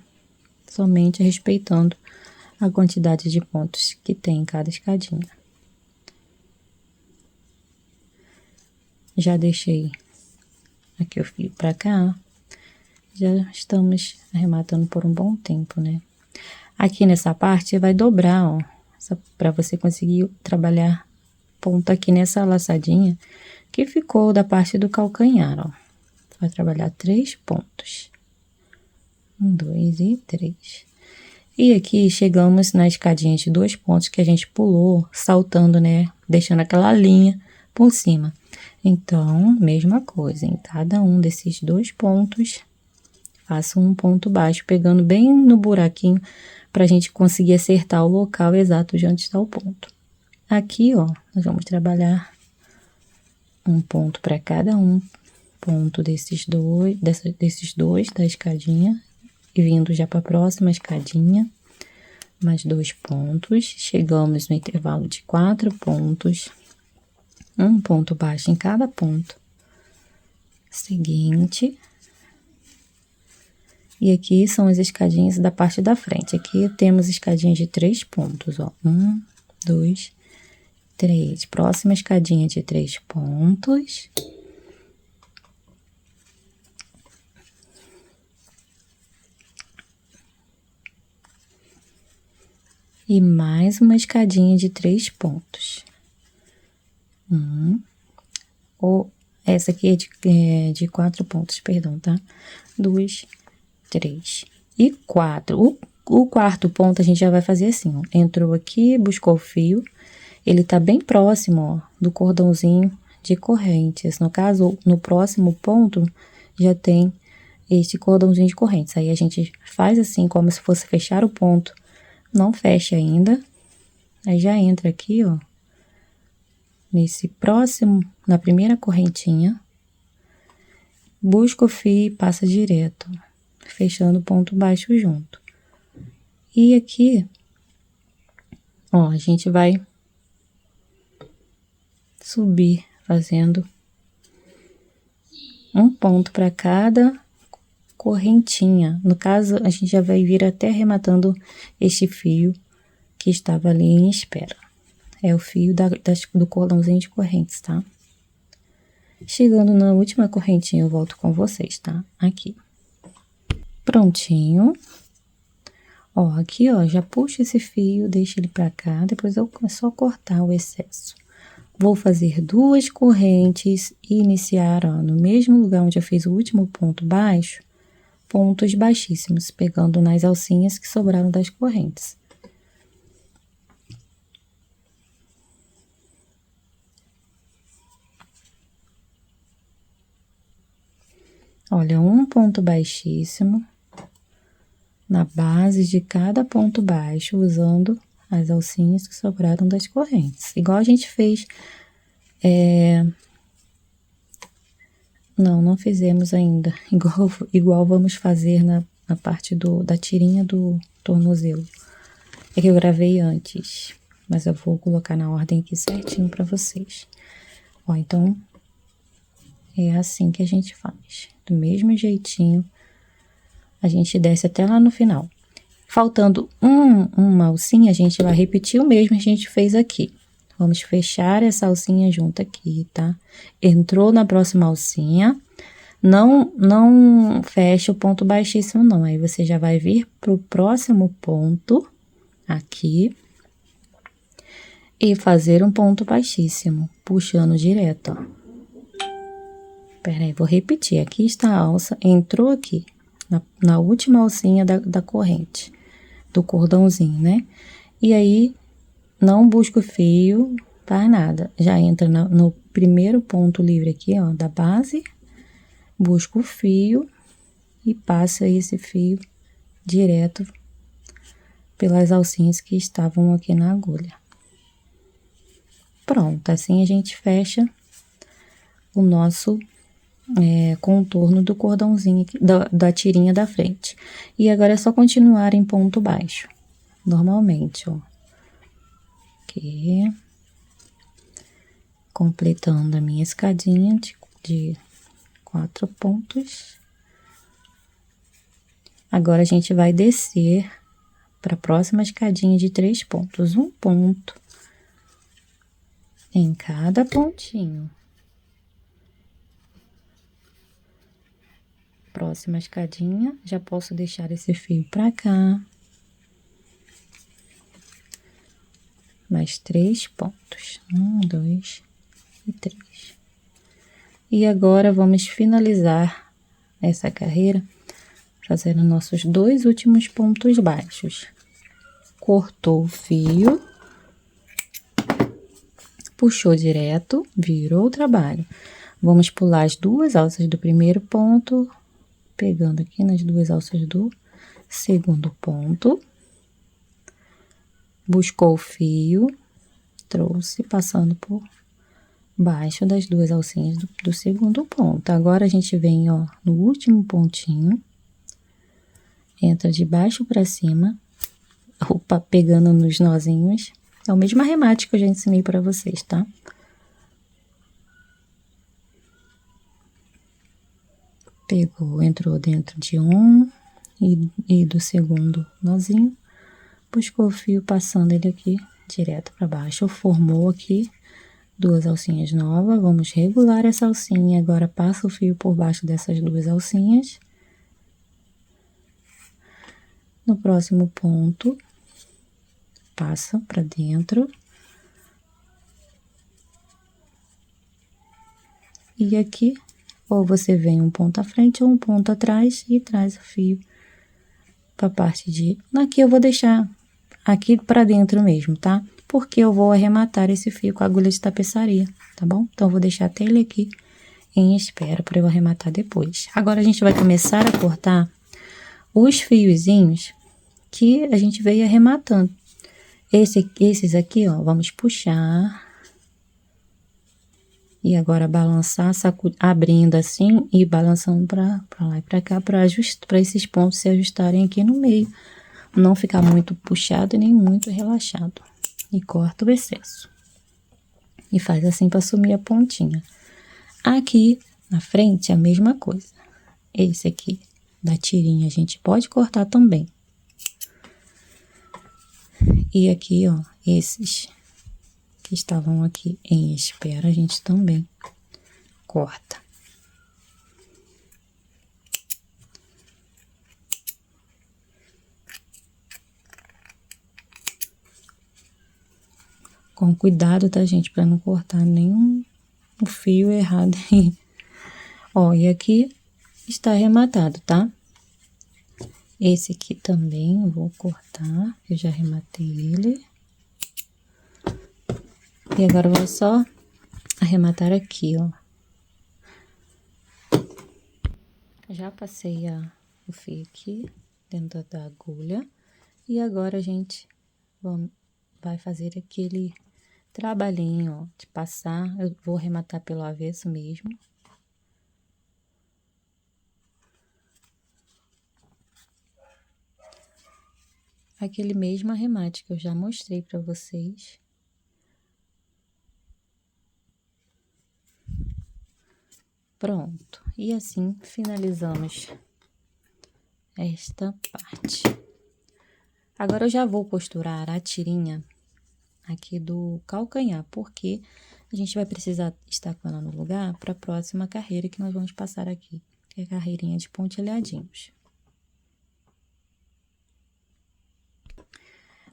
Somente respeitando a quantidade de pontos que tem em cada escadinha. Já deixei aqui o fio para cá. Já estamos arrematando por um bom tempo, né? Aqui nessa parte vai dobrar, ó, para você conseguir trabalhar ponto aqui nessa laçadinha que ficou da parte do calcanhar, ó. Vai trabalhar 3 pontos. 1, 2 e 3. E aqui chegamos na escadinha de 2 pontos que a gente pulou, saltando, né? Deixando aquela linha por cima. Então, mesma coisa, em cada um desses 2 pontos, faço um ponto baixo, pegando bem no buraquinho, pra gente conseguir acertar o local exato de onde está o ponto. Aqui, ó, nós vamos trabalhar um ponto para cada um ponto desses dois da escadinha, e vindo já para a próxima escadinha, mais 2 pontos, chegamos no intervalo de 4 pontos, um ponto baixo em cada ponto seguinte. E aqui são as escadinhas da parte da frente. Aqui temos escadinhas de 3 pontos, ó. 1, 2, 3. Próxima escadinha de 3 pontos. E mais uma escadinha de 3 pontos. Essa aqui é de 4 pontos, perdão, tá? 2, 3 e 4. O quarto ponto a gente já vai fazer assim, ó. Entrou aqui, buscou o fio. Ele tá bem próximo, ó, do cordãozinho de correntes. No caso, no próximo ponto, já tem este cordãozinho de correntes. Aí a gente faz assim, como se fosse fechar o ponto. Não fecha ainda. Aí já entra aqui, ó. Nesse próximo, na primeira correntinha. Busca o fio e passa direto, fechando o ponto baixo junto. E aqui, ó, a gente vai subir fazendo um ponto para cada correntinha. No caso, a gente já vai vir até arrematando este fio que estava ali em espera. É o fio do cordãozinho de correntes, tá? Chegando na última correntinha, eu volto com vocês, tá? Aqui. Prontinho. Ó, aqui, ó, já puxo esse fio, deixo ele pra cá, depois eu começo a cortar o excesso. Vou fazer 2 correntes e iniciar, ó, no mesmo lugar onde eu fiz o último ponto baixo, pontos baixíssimos, pegando nas alcinhas que sobraram das correntes. Olha, um ponto baixíssimo na base de cada ponto baixo, usando as alcinhas que sobraram das correntes. Igual a gente fez... Não fizemos ainda. Igual vamos fazer na parte da tirinha do tornozelo. É que eu gravei antes, mas eu vou colocar na ordem aqui certinho pra vocês. Ó, então, É assim que a gente faz. Do mesmo jeitinho, a gente desce até lá no final. Faltando uma alcinha, a gente vai repetir o mesmo que a gente fez aqui. Vamos fechar essa alcinha junto aqui, tá? Entrou na próxima alcinha, não fecha o ponto baixíssimo, não. Aí você já vai vir pro próximo ponto, aqui, e fazer um ponto baixíssimo, puxando direto, ó. Pera aí, vou repetir. Aqui está a alça, entrou aqui, na última alcinha da corrente, do cordãozinho, né? E aí, não busca o fio, faz nada. Já entra no primeiro ponto livre aqui, ó, da base, busca o fio e passa esse fio direto pelas alcinhas que estavam aqui na agulha. Pronto, assim a gente fecha o nosso contorno do cordãozinho aqui, da tirinha da frente. E agora é só continuar em ponto baixo, normalmente, ó. Aqui, completando a minha escadinha de 4 pontos. Agora a gente vai descer para a próxima escadinha de 3 pontos, um ponto em cada pontinho. Próxima escadinha, já posso deixar esse fio pra cá. Mais 3 pontos. 1, 2 e 3. E agora, vamos finalizar essa carreira fazendo nossos 2 últimos pontos baixos. Cortou o fio, puxou direto, virou o trabalho. Vamos pular as 2 alças do primeiro ponto, pegando aqui nas 2 alças do segundo ponto. Buscou o fio, trouxe, passando por baixo das 2 alcinhas do segundo ponto. Agora, a gente vem, ó, no último pontinho, entra de baixo para cima, opa, pegando nos nozinhos. É o mesmo arremate que eu já ensinei para vocês, tá? Pegou, entrou dentro de um e do segundo nozinho, buscou o fio, passando ele aqui direto para baixo, formou aqui 2 alcinhas novas. Vamos regular essa alcinha, agora passa o fio por baixo dessas 2 alcinhas. No próximo ponto, passa para dentro. E aqui, ou você vem um ponto à frente ou um ponto atrás e traz o fio para a parte de... Aqui eu vou deixar aqui para dentro mesmo, tá? Porque eu vou arrematar esse fio com a agulha de tapeçaria, tá bom? Então, eu vou deixar até ele aqui em espera para eu arrematar depois. Agora, a gente vai começar a cortar os fiozinhos que a gente veio arrematando. Esses aqui, ó, vamos puxar. E agora balançar, abrindo assim e balançando para lá e para cá, para esses pontos se ajustarem aqui no meio. Não ficar muito puxado nem muito relaxado. E corta o excesso. E faz assim para sumir a pontinha. Aqui na frente, a mesma coisa. Esse aqui da tirinha a gente pode cortar também. E aqui, ó, esses que estavam aqui em espera, a gente também corta. Com cuidado, tá, gente? Pra não cortar nenhum fio errado aí. Ó, e aqui está arrematado, tá? Esse aqui também eu vou cortar, eu já arrematei ele. E agora eu vou só arrematar aqui, ó. Já passei o fio aqui dentro da agulha. E agora a gente vai fazer aquele trabalhinho, ó, de passar. Eu vou arrematar pelo avesso mesmo. Aquele mesmo arremate que eu já mostrei pra vocês. Pronto. E assim finalizamos esta parte. Agora eu já vou costurar a tirinha aqui do calcanhar, porque a gente vai precisar estar com ela no lugar para a próxima carreira que nós vamos passar aqui, que é a carreirinha de pontilhadinhos.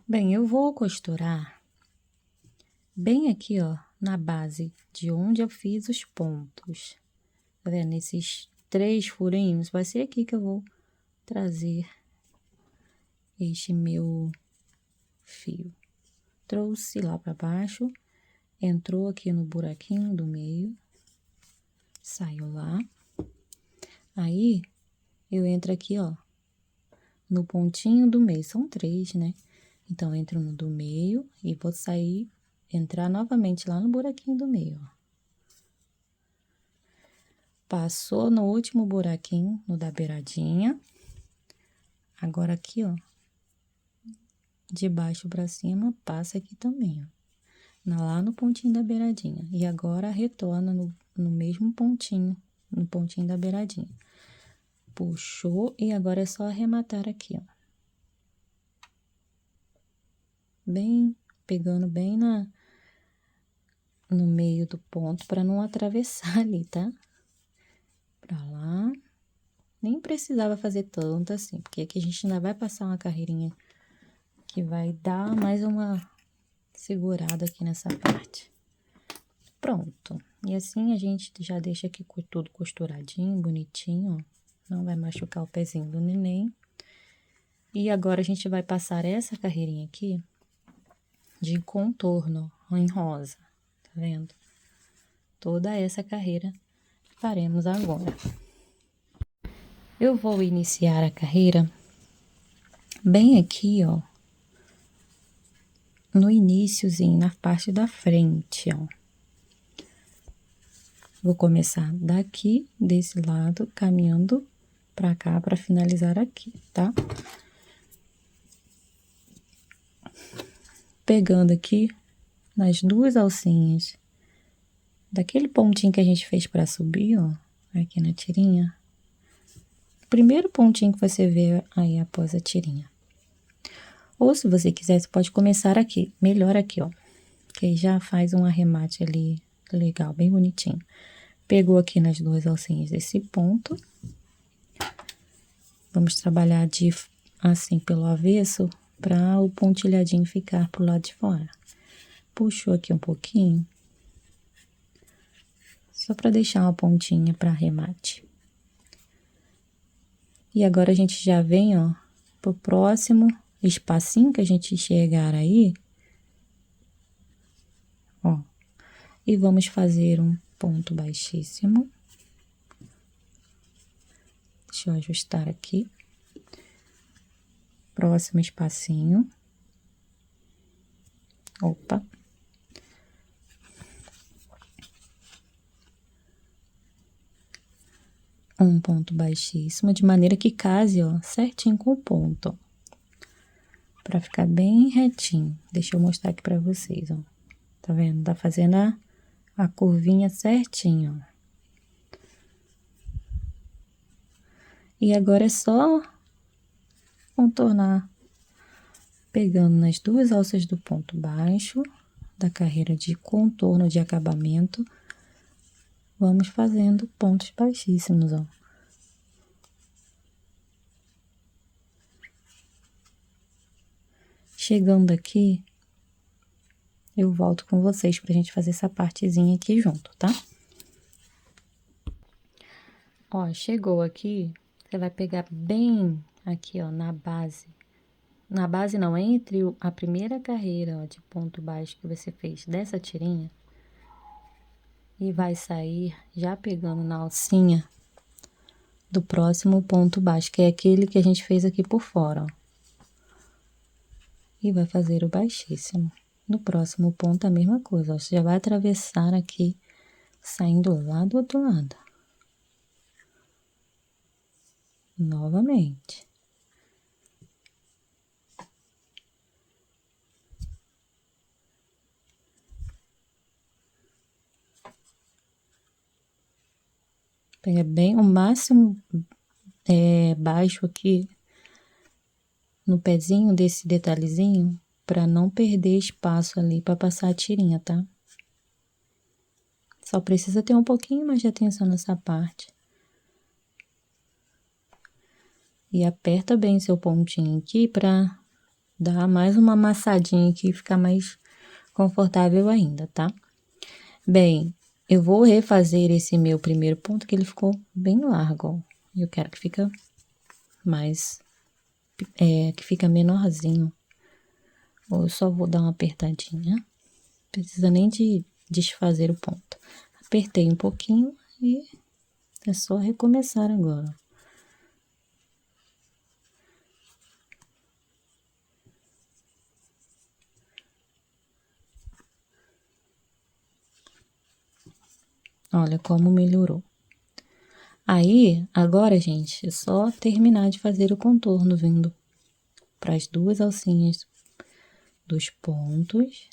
Bem, eu vou costurar bem aqui, ó, na base de onde eu fiz os pontos. Tá vendo? Esses 3 furinhos, vai ser aqui que eu vou trazer este meu fio. Trouxe lá para baixo, entrou aqui no buraquinho do meio, saiu lá. Aí, eu entro aqui, ó, no pontinho do meio. São 3, né? Então, entro no do meio e vou sair, entrar novamente lá no buraquinho do meio, ó. Passou no último buraquinho, no da beiradinha. Agora, aqui, ó, de baixo pra cima, passa aqui também, ó. Lá no pontinho da beiradinha. E agora, retorna no mesmo pontinho, no pontinho da beiradinha. Puxou e agora é só arrematar aqui, ó. Bem, pegando bem no meio do ponto para não atravessar ali, tá? Pra lá. Nem precisava fazer tanto assim, porque aqui a gente ainda vai passar uma carreirinha que vai dar mais uma segurada aqui nessa parte. Pronto. E assim a gente já deixa aqui tudo costuradinho, bonitinho, ó. Não vai machucar o pezinho do neném. E agora a gente vai passar essa carreirinha aqui de contorno em rosa, tá vendo? Toda essa carreira faremos agora. Eu vou iniciar a carreira bem aqui, ó, no iniciozinho, na parte da frente, ó. Vou começar daqui, desse lado, caminhando pra cá, pra finalizar aqui, tá? Pegando aqui nas 2 alcinhas daquele pontinho que a gente fez pra subir, ó, aqui na tirinha. Primeiro pontinho que você vê aí após a tirinha. Ou se você quiser, você pode começar aqui, melhor aqui, ó. Que aí já faz um arremate ali legal, bem bonitinho. Pegou aqui nas 2 alcinhas desse ponto. Vamos trabalhar assim pelo avesso para o pontilhadinho ficar pro lado de fora. Puxou aqui um pouquinho. Só para deixar uma pontinha para arremate. E agora a gente já vem, ó, pro próximo espacinho que a gente chegar aí. Ó. E vamos fazer um ponto baixíssimo. Deixa eu ajustar aqui. Próximo espacinho. Opa. Um ponto baixíssimo, de maneira que case, ó, certinho com o ponto. Pra ficar bem retinho. Deixa eu mostrar aqui pra vocês, ó. Tá vendo? Tá fazendo a curvinha certinho, ó. E agora é só contornar, pegando nas 2 alças do ponto baixo, da carreira de contorno de acabamento, vamos fazendo pontos baixíssimos, ó. Chegando aqui, eu volto com vocês pra gente fazer essa partezinha aqui junto, tá? Ó, chegou aqui, você vai pegar bem aqui, ó, na base. Na base não, entre a primeira carreira, ó, de ponto baixo que você fez dessa tirinha. E vai sair já pegando na alcinha do próximo ponto baixo, que é aquele que a gente fez aqui por fora, ó. E vai fazer o baixíssimo. No próximo ponto a mesma coisa, ó. Você já vai atravessar aqui, saindo lá do outro lado. Novamente. Pega bem o máximo baixo aqui no pezinho desse detalhezinho, para não perder espaço ali para passar a tirinha, tá? Só precisa ter um pouquinho mais de atenção nessa parte. E aperta bem seu pontinho aqui para dar mais uma amassadinha aqui e ficar mais confortável ainda, tá? Bem, eu vou refazer esse meu primeiro ponto, que ele ficou bem largo, ó. Eu quero que fica mais, que fica menorzinho. Ou eu só vou dar uma apertadinha. Não precisa nem de desfazer o ponto. Apertei um pouquinho e é só recomeçar agora. Olha como melhorou. Aí, agora, gente, é só terminar de fazer o contorno, vindo para as duas alcinhas dos pontos.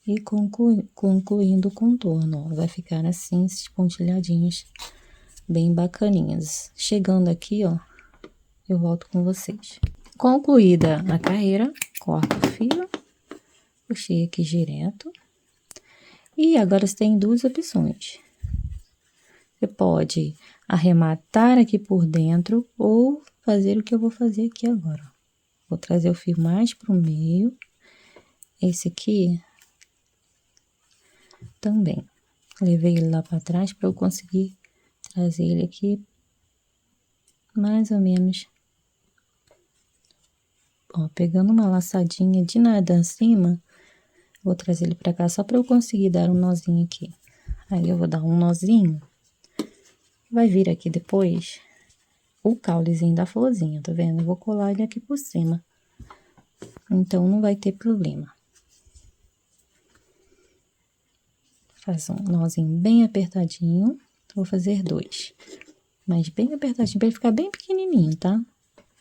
E concluindo o contorno, ó. Vai ficar assim, esses pontilhadinhos bem bacaninhas. Chegando aqui, ó, eu volto com vocês. Concluída a carreira, corto o fio, puxei aqui direto. E agora você tem duas opções. Você pode arrematar aqui por dentro ou fazer o que eu vou fazer aqui agora. Vou trazer o fio mais pro meio. Esse aqui também. Levei ele lá para trás para eu conseguir trazer ele aqui mais ou menos. Ó, pegando uma laçadinha de nada acima, vou trazer ele para cá só para eu conseguir dar um nozinho aqui. Aí eu vou dar um nozinho. Vai vir aqui depois o caulezinho da florzinha, tá vendo? Eu vou colar ele aqui por cima. Então, não vai ter problema. Faz um nozinho bem apertadinho. Vou fazer dois. Mas bem apertadinho, para ele ficar bem pequenininho, tá?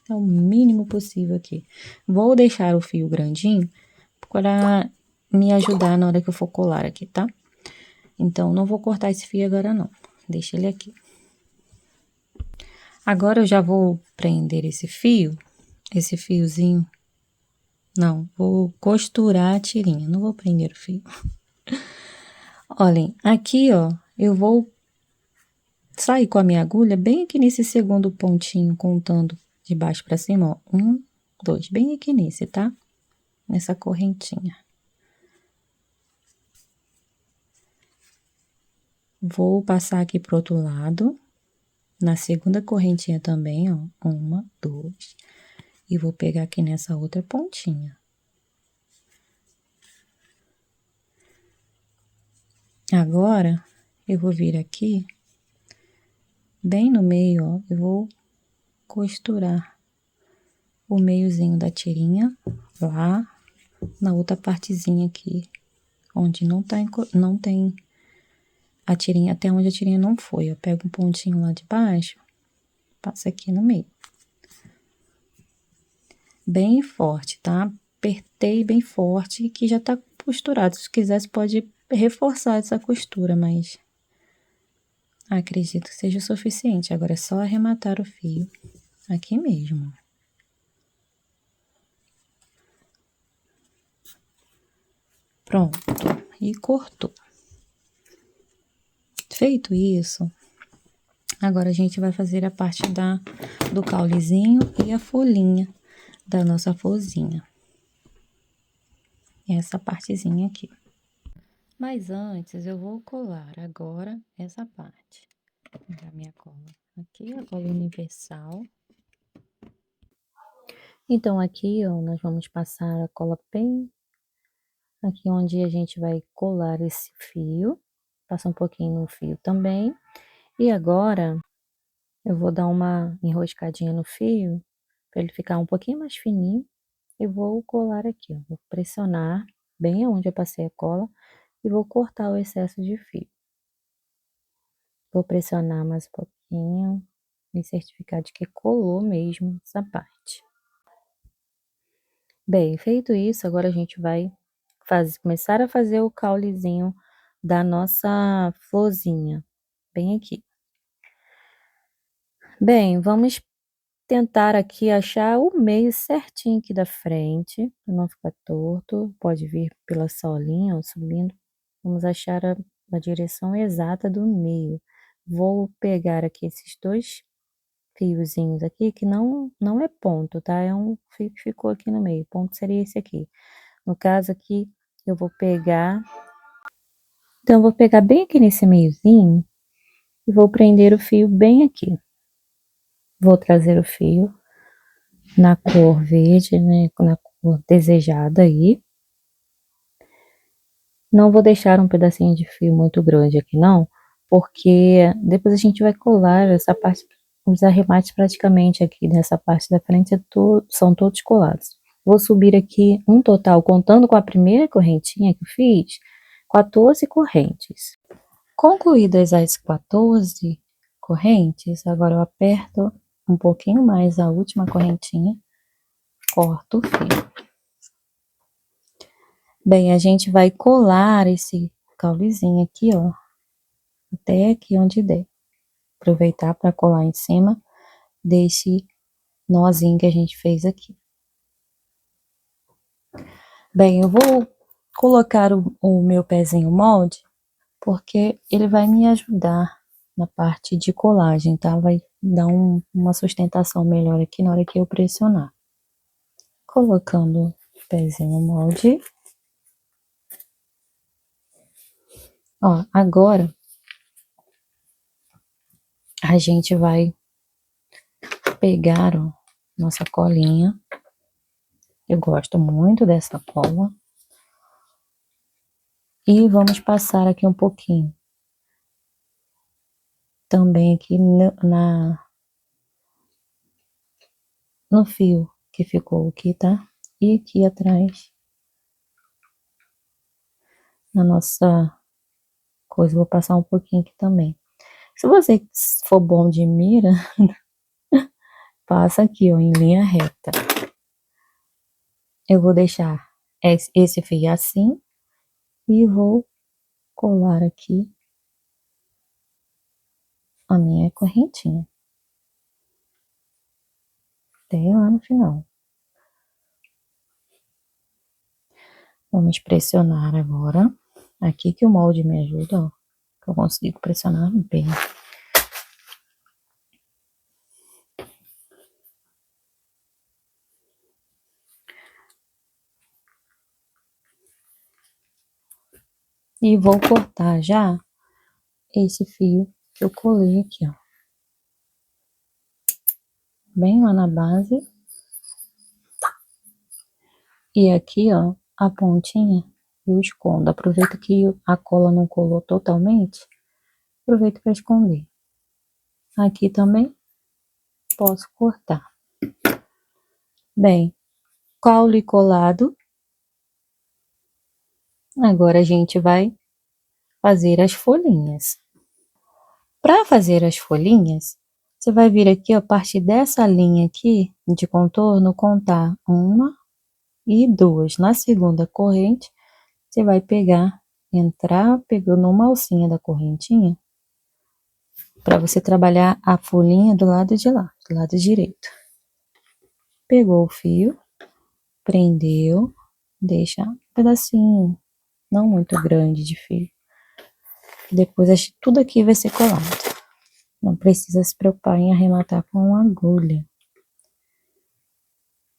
É o mínimo possível aqui. Vou deixar o fio grandinho para me ajudar na hora que eu for colar aqui, tá? Então, não vou cortar esse fio agora, não. Deixa ele aqui. Agora, eu já vou prender esse fiozinho. Não, vou costurar a tirinha, não vou prender o fio. Olhem, aqui, ó, eu vou sair com a minha agulha bem aqui nesse segundo pontinho, contando de baixo pra cima, ó. 1, 2, bem aqui nesse, tá? Nessa correntinha. Vou passar aqui pro outro lado, na segunda correntinha também, ó. 1, 2. E vou pegar aqui nessa outra pontinha. Agora, eu vou vir aqui, bem no meio, ó, eu vou costurar o meiozinho da tirinha lá na outra partezinha aqui, onde não tem a tirinha, até onde a tirinha não foi. Eu pego um pontinho lá de baixo, passo aqui no meio. Bem forte, tá? Apertei bem forte, que já tá costurado. Se quiser, você pode reforçar essa costura, mas acredito que seja o suficiente. Agora é só arrematar o fio aqui mesmo. Pronto, e cortou. Feito isso, agora a gente vai fazer a parte do caulezinho e a folhinha da nossa florzinha. Essa partezinha aqui. Mas antes, eu vou colar agora essa parte. Vou pegar minha cola aqui, a cola universal. Então, aqui, ó, nós vamos passar a cola bem aqui onde a gente vai colar esse fio. Passa um pouquinho no fio também. E agora, eu vou dar uma enroscadinha no fio, para ele ficar um pouquinho mais fininho. E vou colar aqui, ó. Vou pressionar bem onde eu passei a cola e vou cortar o excesso de fio. Vou pressionar mais um pouquinho, me certificar de que colou mesmo essa parte. Bem, feito isso, agora a gente vai começar a fazer o caulezinho da nossa florzinha, bem aqui. Bem, vamos tentar aqui achar o meio certinho aqui da frente, para não ficar torto. Pode vir pela solinha, ó, subindo. Vamos achar a direção exata do meio. Vou pegar aqui esses 2 fiozinhos aqui, que não é ponto, tá? É um fio que ficou aqui no meio. Ponto seria esse aqui. No caso aqui, eu vou pegar. Então, eu vou pegar bem aqui nesse meiozinho e vou prender o fio bem aqui. Vou trazer o fio na cor verde, né? Na cor desejada aí. Não vou deixar um pedacinho de fio muito grande aqui, não, porque depois a gente vai colar essa parte, os arremates praticamente aqui nessa parte da frente são todos colados. Vou subir aqui um total, contando com a primeira correntinha que eu fiz, 14 correntes. Concluídas as 14 correntes, agora eu aperto um pouquinho mais a última correntinha, corto o fio. Bem, a gente vai colar esse caulezinho aqui, ó, até aqui onde der. Aproveitar para colar em cima desse nozinho que a gente fez aqui. Bem, eu vou colocar o meu pezinho molde, porque ele vai me ajudar na parte de colagem, tá? Vai dar uma sustentação melhor aqui na hora que eu pressionar. Colocando o pezinho molde. Ó, agora a gente vai pegar, ó, nossa colinha. Eu gosto muito dessa cola. E vamos passar aqui um pouquinho. Também aqui no fio que ficou aqui, tá? E aqui atrás, na nossa coisa, vou passar um pouquinho aqui também. Se você for bom de mira, passa aqui, ó, em linha reta. Eu vou deixar esse fio assim e vou colar aqui a minha correntinha até lá no final. Vamos pressionar agora. Aqui que o molde me ajuda, ó, que eu consigo pressionar bem. E vou cortar já esse fio que eu colei aqui, ó. Bem lá na base. E aqui, ó, a pontinha eu escondo. Aproveito que a cola não colou totalmente. Aproveito para esconder. Aqui também posso cortar. Bem, caule colado. Agora a gente vai fazer as folhinhas. Para fazer as folhinhas, você vai vir aqui, ó, a partir dessa linha aqui de contorno, contar 1 e 2. Na segunda corrente, você vai pegar, entrar, pegando uma alcinha da correntinha, para você trabalhar a folhinha do lado de lá, do lado direito. Pegou o fio, prendeu, deixa um pedacinho, não muito grande de fio. Depois tudo aqui vai ser colado. Não precisa se preocupar em arrematar com agulha.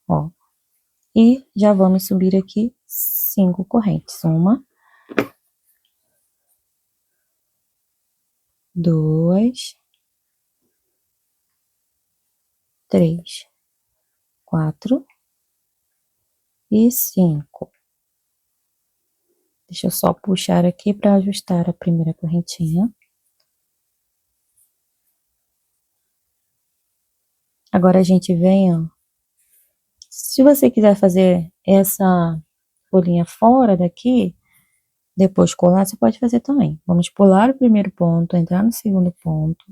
Ó. E já vamos subir aqui 5 correntes. 1, 2, 3, 4 e 5. Deixa eu só puxar aqui para ajustar a primeira correntinha. Agora a gente vem, ó. Se você quiser fazer essa folhinha fora daqui, depois colar, você pode fazer também. Vamos pular o primeiro ponto, entrar no segundo ponto,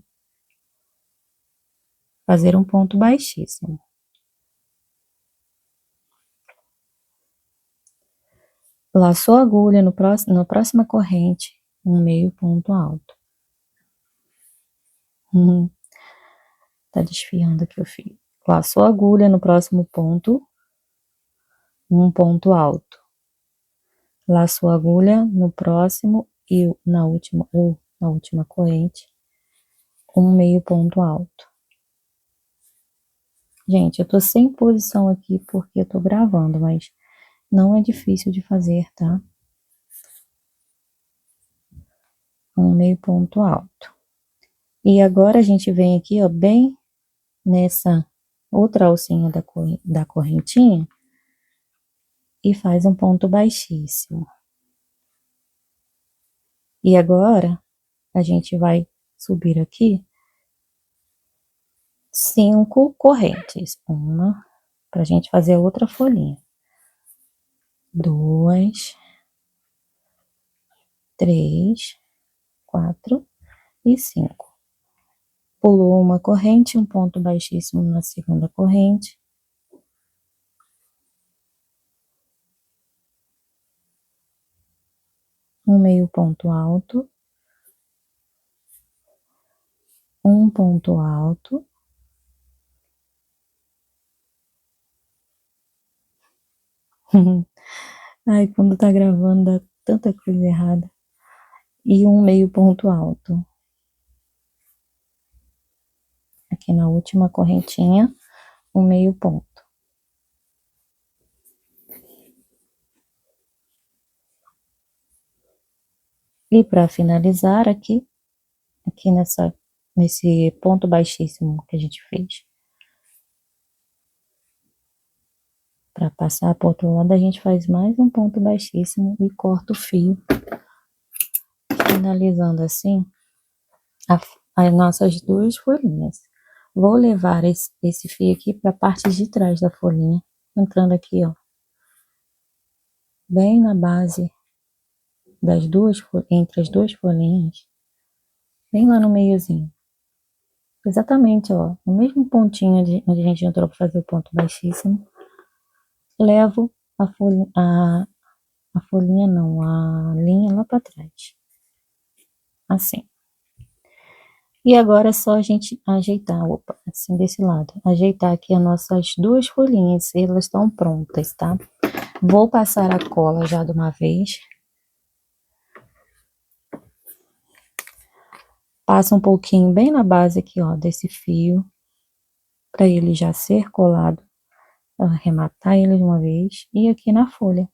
fazer um ponto baixíssimo. Laçou a agulha na próxima corrente, um meio ponto alto. Tá desfiando aqui o fio. Laço a agulha no próximo ponto, um ponto alto. Laço a agulha no próximo e na última corrente, um meio ponto alto. Gente, eu tô sem posição aqui porque eu tô gravando, mas não é difícil de fazer, tá? Um meio ponto alto. E agora a gente vem aqui, ó, bem nessa outra alcinha da correntinha e faz um ponto baixíssimo. E agora a gente vai subir aqui 5 correntes. Uma, pra gente fazer outra folhinha. 2, 3, 4 e 5. Pulou uma corrente, um ponto baixíssimo na segunda corrente. Um meio ponto alto. Um ponto alto. Ai, quando tá gravando dá tanta coisa errada. E um meio ponto alto. Aqui na última correntinha, um meio ponto. E para finalizar aqui nesse ponto baixíssimo que a gente fez. Para passar para o outro lado, a gente faz mais um ponto baixíssimo e corta o fio, finalizando assim as nossas duas folhinhas. Vou levar esse fio aqui para a parte de trás da folhinha, entrando aqui, ó, bem na base entre as duas folhinhas, bem lá no meiozinho. Exatamente, ó, no mesmo pontinho onde a gente entrou para fazer o ponto baixíssimo, levo a folhinha não, a linha lá para trás. Assim. E agora é só a gente ajeitar, opa, assim desse lado. Ajeitar aqui as nossas duas folhinhas, elas estão prontas, tá? Vou passar a cola já de uma vez. Passa um pouquinho bem na base aqui, ó, desse fio, para ele já ser colado. Arrematar ele de uma vez. E aqui na folha.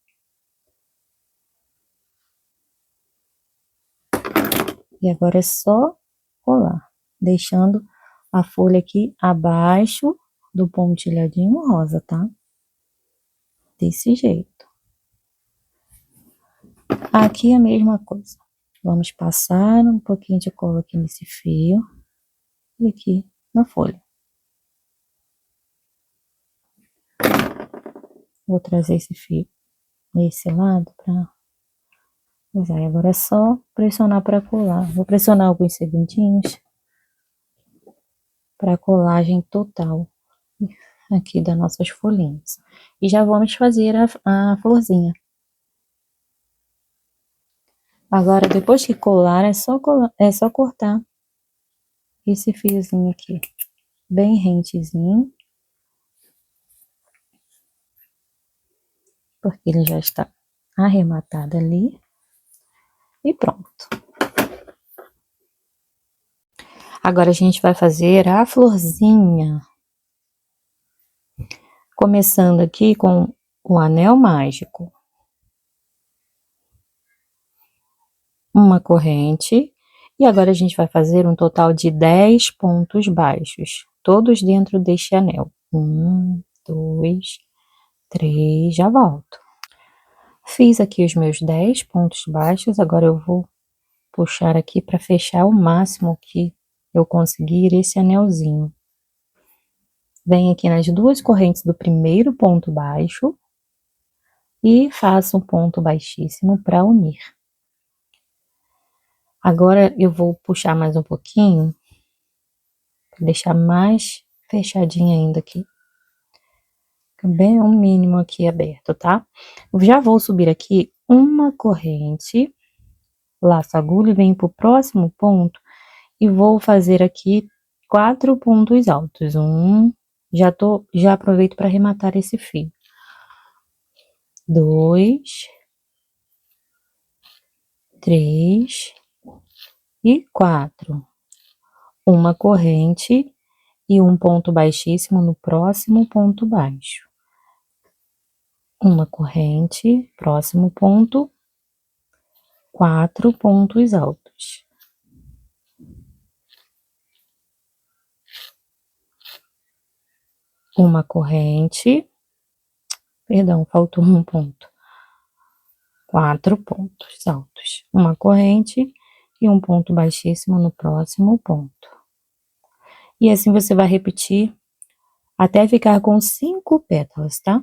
E agora é só colar, deixando a folha aqui abaixo do pontilhadinho rosa, tá? Desse jeito. Aqui é a mesma coisa. Vamos passar um pouquinho de cola aqui nesse fio e aqui na folha. Vou trazer esse fio desse lado para usar. E agora é só pressionar para colar. Vou pressionar alguns segundinhos para a colagem total aqui das nossas folhinhas. E já vamos fazer a florzinha. Agora, depois que colar, é só cortar esse fiozinho aqui, bem rentezinho, porque ele já está arrematado ali. E pronto. Agora a gente vai fazer a florzinha. Começando aqui com o anel mágico. Uma corrente. E agora a gente vai fazer um total de 10 pontos baixos, todos dentro deste anel. 1, 2, 3, já volto. Fiz aqui os meus 10 pontos baixos, agora eu vou puxar aqui para fechar o máximo que eu conseguir esse anelzinho. Venho aqui nas duas correntes do primeiro ponto baixo e faço um ponto baixíssimo para unir. Agora eu vou puxar mais um pouquinho, para deixar mais fechadinho ainda aqui. Bem um mínimo aqui aberto, tá? Eu já vou subir aqui uma corrente laço a agulha e venho pro próximo ponto e vou fazer aqui 4 pontos altos. Já aproveito para arrematar esse fio. 2, 3 e 4. Uma corrente e um ponto baixíssimo no próximo ponto baixo. Uma corrente, próximo ponto, 4 pontos altos. Uma corrente, perdão, faltou um ponto. 4 pontos altos. Uma corrente e um ponto baixíssimo no próximo ponto. E assim você vai repetir até ficar com 5 pétalas, tá?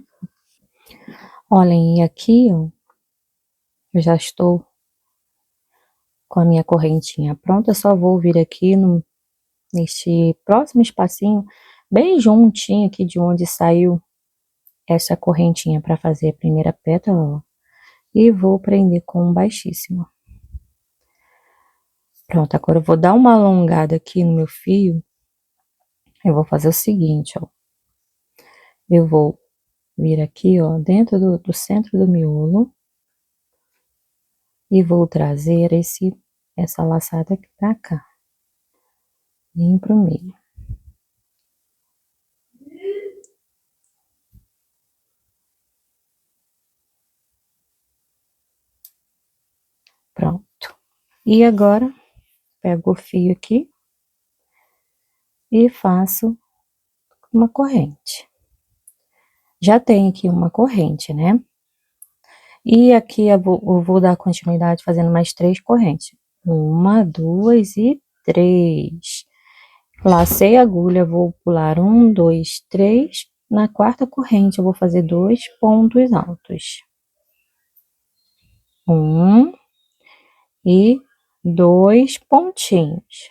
Olhem, e aqui, ó, eu já estou com a minha correntinha pronta, só vou vir aqui neste próximo espacinho, bem juntinho aqui de onde saiu essa correntinha para fazer a primeira pétala, ó, e vou prender com um baixíssimo. Pronto, agora eu vou dar uma alongada aqui no meu fio. Eu vou fazer o seguinte, ó. Eu vou vir aqui, ó, dentro do centro do miolo e vou trazer essa laçada aqui pra cá. Vem pro meio. Pronto. E agora, pego o fio aqui e faço uma corrente. Já tem aqui uma corrente, né? E aqui eu vou dar continuidade fazendo mais 3 correntes. 1, 2 e 3. Lacei a agulha, vou pular 1, 2, 3. Na quarta corrente eu vou fazer 2 pontos altos. 1 e 2 pontinhos.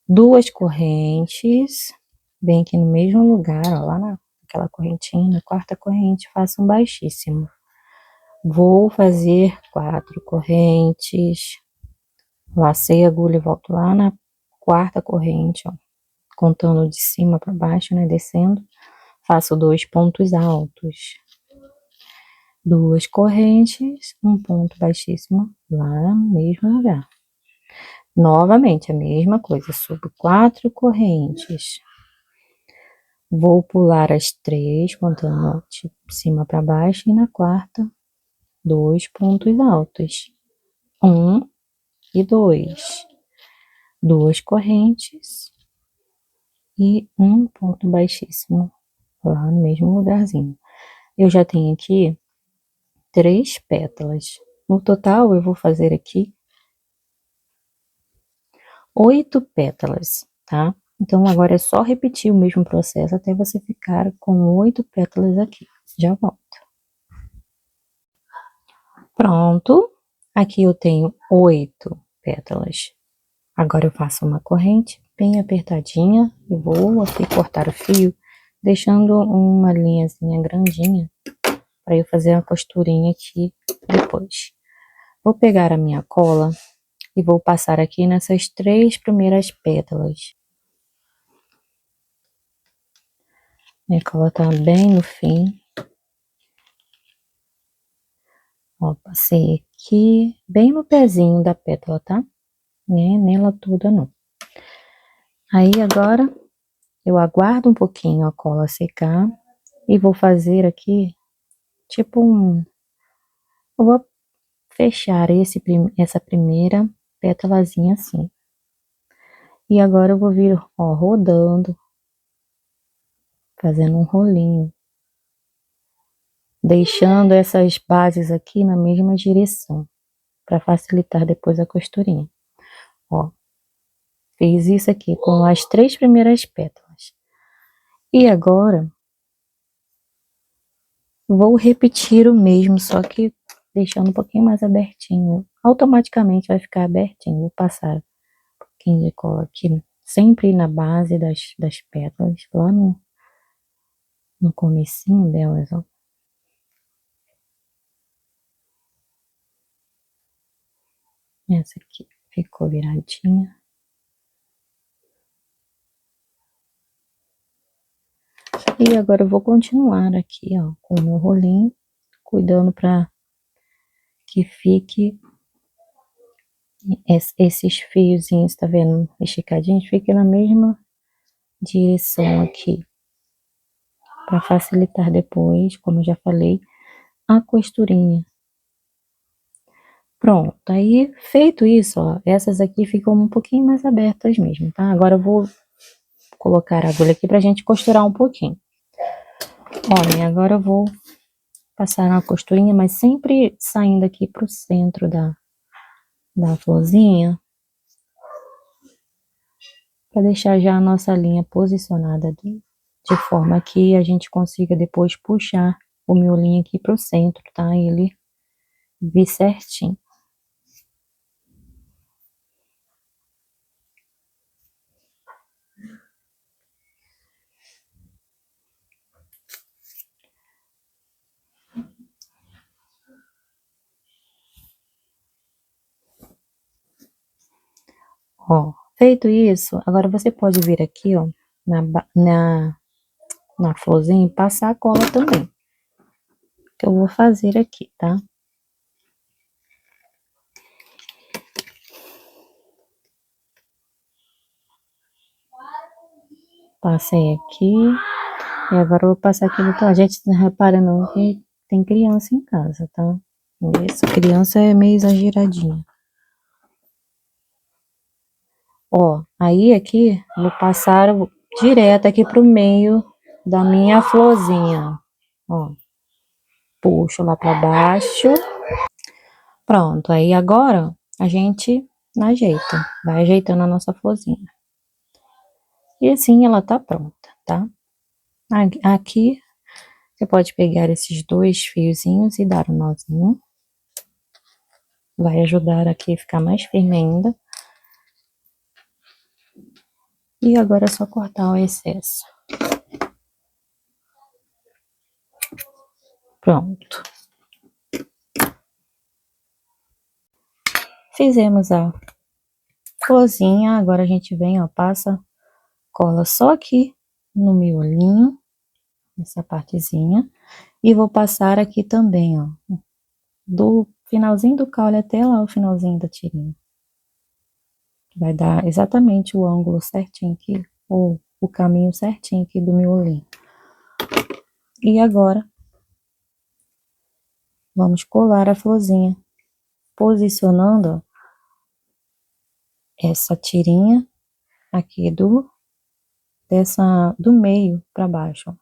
2 correntes, bem aqui no mesmo lugar, ó, lá naquela correntinha, na quarta corrente, faço um baixíssimo. Vou fazer 4 correntes, lacei a agulha e volto lá na quarta corrente, ó, contando de cima para baixo, né, descendo, faço 2 pontos altos. 2 correntes, um ponto baixíssimo lá no mesmo lugar. Novamente, a mesma coisa, subo 4 correntes. Vou pular as 3, contando de cima para baixo, e na quarta, 2 pontos altos. 1 e 2. 2 correntes e um ponto baixíssimo lá no mesmo lugarzinho. Eu já tenho aqui 3 pétalas. No total, eu vou fazer aqui 8 pétalas, tá? Então, agora é só repetir o mesmo processo até você ficar com 8 pétalas aqui. Já volto. Pronto. Aqui eu tenho 8 pétalas. Agora eu faço uma corrente bem apertadinha e vou aqui cortar o fio, deixando uma linhazinha grandinha para eu fazer a costurinha aqui depois. Vou pegar a minha cola e vou passar aqui nessas 3 primeiras pétalas. Minha cola tá bem no fim. Ó, passei aqui bem no pezinho da pétala, tá? Nem nela toda não. Aí agora eu aguardo um pouquinho a cola secar e vou fazer aqui tipo eu vou fechar essa primeira pétalazinha assim. E agora eu vou vir, ó, rodando, fazendo um rolinho, deixando essas bases aqui na mesma direção, para facilitar depois a costurinha. Ó, fiz isso aqui com as 3 primeiras pétalas. E agora vou repetir o mesmo, só que deixando um pouquinho mais abertinho. Automaticamente vai ficar abertinho. Vou passar um pouquinho de cola aqui, sempre na base das pétalas, lá no comecinho delas, ó. Essa aqui ficou viradinha. E agora eu vou continuar aqui, ó, com o meu rolinho, cuidando para que fique esses fiozinhos, tá vendo? Esticadinhos, fiquem na mesma direção aqui. Para facilitar depois, como eu já falei, a costurinha. Pronto, aí feito isso, ó, essas aqui ficam um pouquinho mais abertas mesmo, tá? Agora eu vou colocar a agulha aqui pra gente costurar um pouquinho. Olhem, agora eu vou passar uma costurinha, mas sempre saindo aqui pro centro da florzinha, para deixar já a nossa linha posicionada de forma que a gente consiga depois puxar o miolinho aqui pro centro, tá? E ele vir certinho. Ó, feito isso, agora você pode vir aqui, ó, na florzinha e passar a cola também. Que eu vou fazer aqui, tá? Passei aqui. E agora eu vou passar aqui no outro lado. Gente, não repara não que tem criança em casa, tá? Essa criança é meio exageradinha. Ó, aí aqui, vou passar direto aqui pro meio da minha florzinha. Ó, puxo lá pra baixo. Pronto, aí agora a gente ajeita. Vai ajeitando a nossa florzinha. E assim ela tá pronta, tá? Aqui, você pode pegar esses dois fiozinhos e dar um nozinho. Vai ajudar aqui a ficar mais firme ainda. E agora é só cortar o excesso. Pronto. Fizemos a florzinha, agora a gente vem, ó, passa cola só aqui no miolinho, nessa partezinha. E vou passar aqui também, ó, do finalzinho do caule até lá o finalzinho da tirinha. Vai dar exatamente o ângulo certinho aqui, ou o caminho certinho aqui do miolinho. E agora, vamos colar a florzinha, posicionando, ó, essa tirinha aqui do meio para baixo, ó.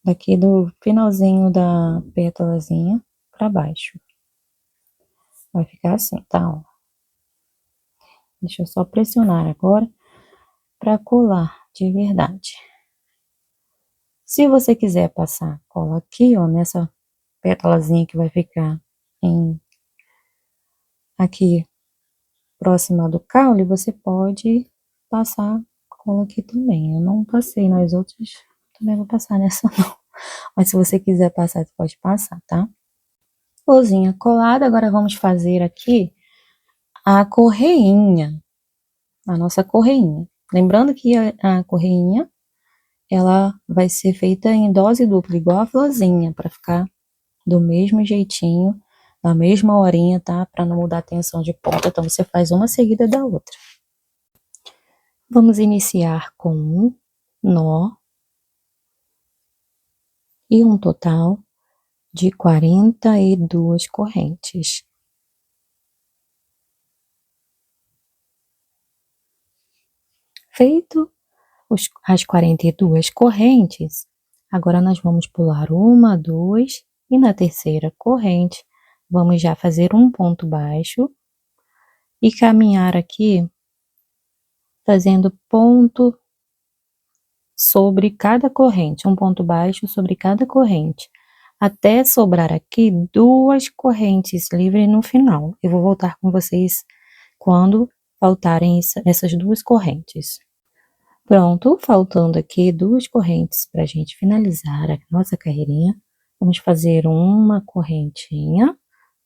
Daqui do finalzinho da pétalazinha para baixo. Vai ficar assim, tá? Ó. Deixa eu só pressionar agora para colar de verdade. Se você quiser passar cola aqui, ó, nessa pétalazinha que vai ficar aqui próxima do caule, você pode passar cola aqui também. Eu não passei nas outras, também vou passar nessa não. Mas se você quiser passar, você pode passar, tá? Florzinha colada, agora vamos fazer aqui a correinha, a nossa correinha. Lembrando que a correinha, ela vai ser feita em dose dupla, igual a florzinha, para ficar do mesmo jeitinho, na mesma horinha, tá? Para não mudar a tensão de ponta, então você faz uma seguida da outra. Vamos iniciar com um nó e um total de 42 correntes. Feito as 42 correntes, agora nós vamos pular uma, duas, e na terceira corrente, vamos já fazer um ponto baixo e caminhar aqui, fazendo ponto sobre cada corrente, um ponto baixo sobre cada corrente, até sobrar aqui duas correntes livres no final. Eu vou voltar com vocês quando faltarem essas duas correntes. Pronto, faltando aqui duas correntes para a gente finalizar a nossa carreirinha. Vamos fazer uma correntinha,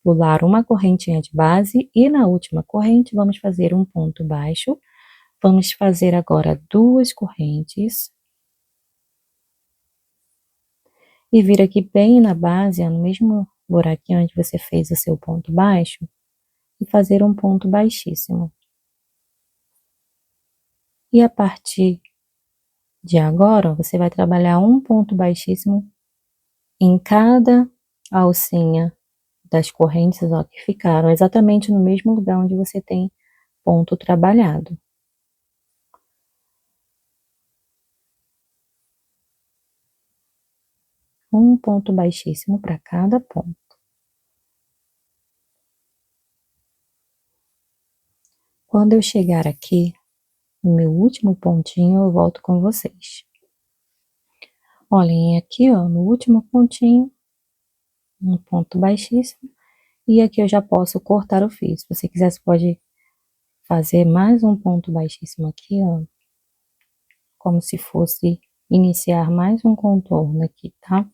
pular uma correntinha de base e na última corrente vamos fazer um ponto baixo. Vamos fazer agora 2 correntes. E vir aqui bem na base, ó, no mesmo buraquinho onde você fez o seu ponto baixo, e fazer um ponto baixíssimo. E a partir de agora, ó, você vai trabalhar um ponto baixíssimo em cada alcinha das correntes, ó, que ficaram exatamente no mesmo lugar onde você tem ponto trabalhado. Um ponto baixíssimo para cada ponto. Quando eu chegar aqui, no meu último pontinho, eu volto com vocês. Olhem aqui, ó, no último pontinho, um ponto baixíssimo, e aqui eu já posso cortar o fio. Se você quiser, você pode fazer mais um ponto baixíssimo aqui, ó, como se fosse iniciar mais um contorno aqui, tá?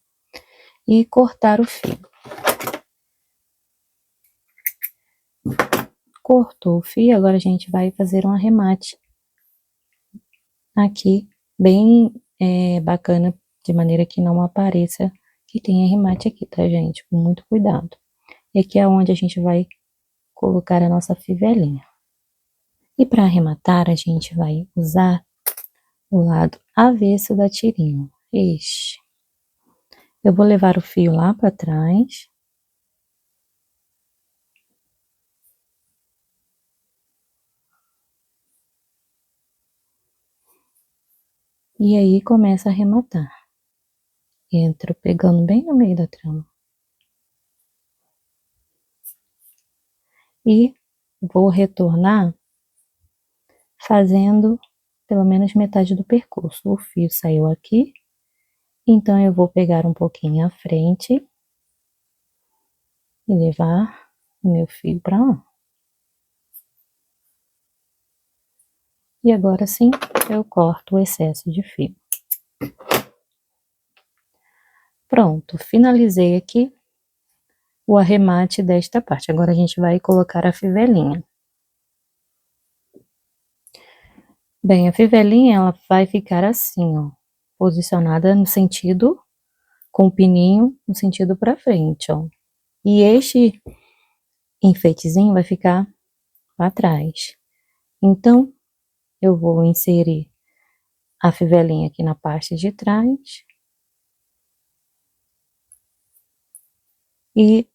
E cortar o fio. Cortou o fio, agora a gente vai fazer um arremate aqui, bem bacana, de maneira que não apareça que tem arremate aqui, tá, gente? Com muito cuidado. E aqui é onde a gente vai colocar a nossa fivelinha. E para arrematar, a gente vai usar o lado avesso da tirinha. Este. Eu vou levar o fio lá para trás. E aí começa a arrematar. Entro pegando bem no meio da trama. E vou retornar fazendo pelo menos metade do percurso. O fio saiu aqui, então eu vou pegar um pouquinho à frente e levar o meu fio para lá. E agora sim, eu corto o excesso de fio. Pronto, finalizei aqui o arremate desta parte. Agora a gente vai colocar a fivelinha. Bem, a fivelinha, ela vai ficar assim, ó, posicionada no sentido, com o pininho no sentido para frente, ó. E este enfeitezinho vai ficar para trás. Então, eu vou inserir a fivelinha aqui na parte de trás. E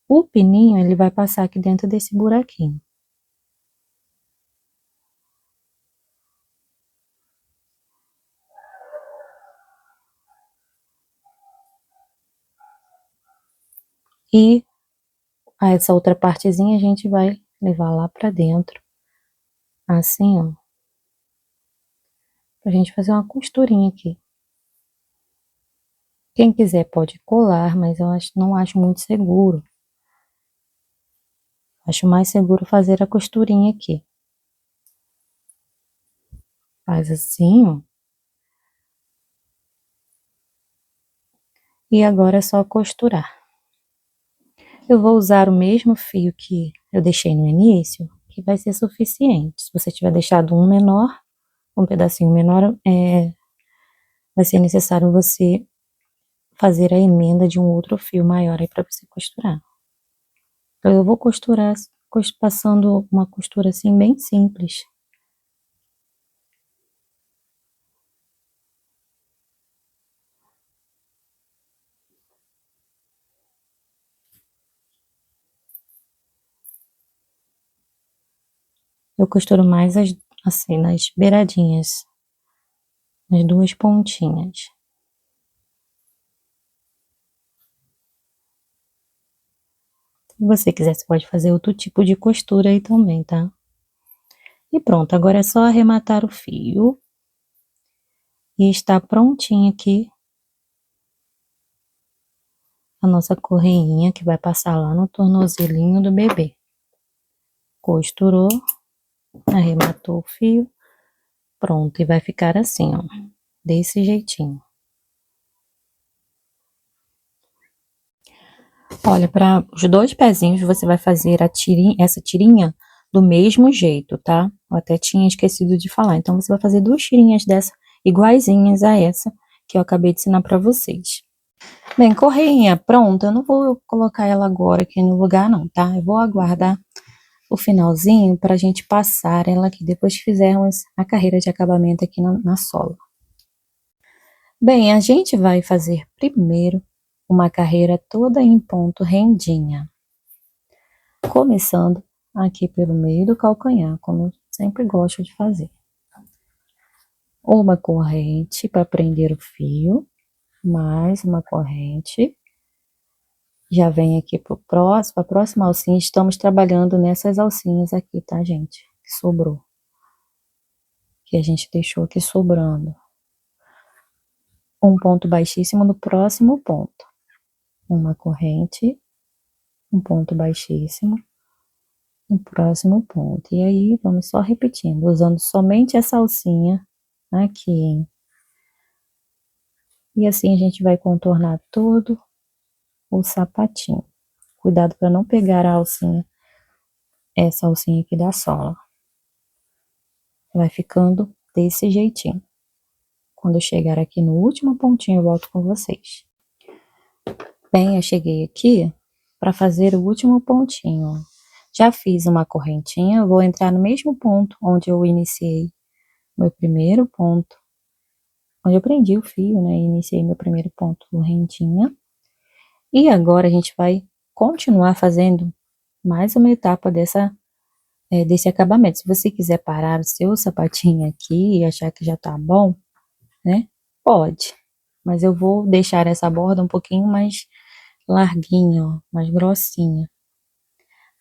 o pininho, ele vai passar aqui dentro desse buraquinho. E essa outra partezinha a gente vai levar lá pra dentro. Assim, ó. Pra gente fazer uma costurinha aqui. Quem quiser pode colar, mas eu não acho muito seguro. Acho mais seguro fazer a costurinha aqui. Faz assim, ó. E agora é só costurar. Eu vou usar o mesmo fio que eu deixei no início, que vai ser suficiente. Se você tiver deixado um menor, um pedacinho menor, vai ser necessário você fazer a emenda de um outro fio maior aí para você costurar. Então, eu vou costurar, passando uma costura assim bem simples. Eu costuro mais assim, nas beiradinhas, nas duas pontinhas. Se você quiser, você pode fazer outro tipo de costura aí também, tá? E pronto, agora é só arrematar o fio. E está prontinho aqui a nossa correinha que vai passar lá no tornozelinho do bebê. Costurou, arrematou o fio, pronto, e vai ficar assim, ó, desse jeitinho. Olha, para os dois pezinhos você vai fazer essa tirinha do mesmo jeito, tá? Eu até tinha esquecido de falar. Então, você vai fazer duas tirinhas dessa iguaizinhas a essa que eu acabei de ensinar para vocês. Bem, correinha pronta, eu não vou colocar ela agora aqui no lugar não, tá? Eu vou aguardar o finalzinho para a gente passar ela aqui, depois que fizermos a carreira de acabamento aqui na sola. Bem, a gente vai fazer primeiro uma carreira toda em ponto rendinha, começando aqui pelo meio do calcanhar, como eu sempre gosto de fazer. Uma corrente para prender o fio, mais uma corrente. Já vem aqui para a próxima alcinha, estamos trabalhando nessas alcinhas aqui, tá, gente? Que sobrou. Que a gente deixou aqui sobrando. Um ponto baixíssimo no próximo ponto. Uma corrente, um ponto baixíssimo, no próximo ponto. E aí, vamos só repetindo, usando somente essa alcinha aqui. E assim a gente vai contornar todo o sapatinho. Cuidado para não pegar a alcinha, essa alcinha aqui da sola. Vai ficando desse jeitinho. Quando eu chegar aqui no último pontinho, eu volto com vocês. Bem, eu cheguei aqui para fazer o último pontinho. Já fiz uma correntinha, vou entrar no mesmo ponto onde eu iniciei meu primeiro ponto, onde eu prendi o fio, né? Iniciei meu primeiro ponto rendinha. E agora a gente vai continuar fazendo mais uma etapa desse acabamento. Se você quiser parar o seu sapatinho aqui e achar que já tá bom, né? Pode. Mas eu vou deixar essa borda um pouquinho mais larguinha, ó, mais grossinha.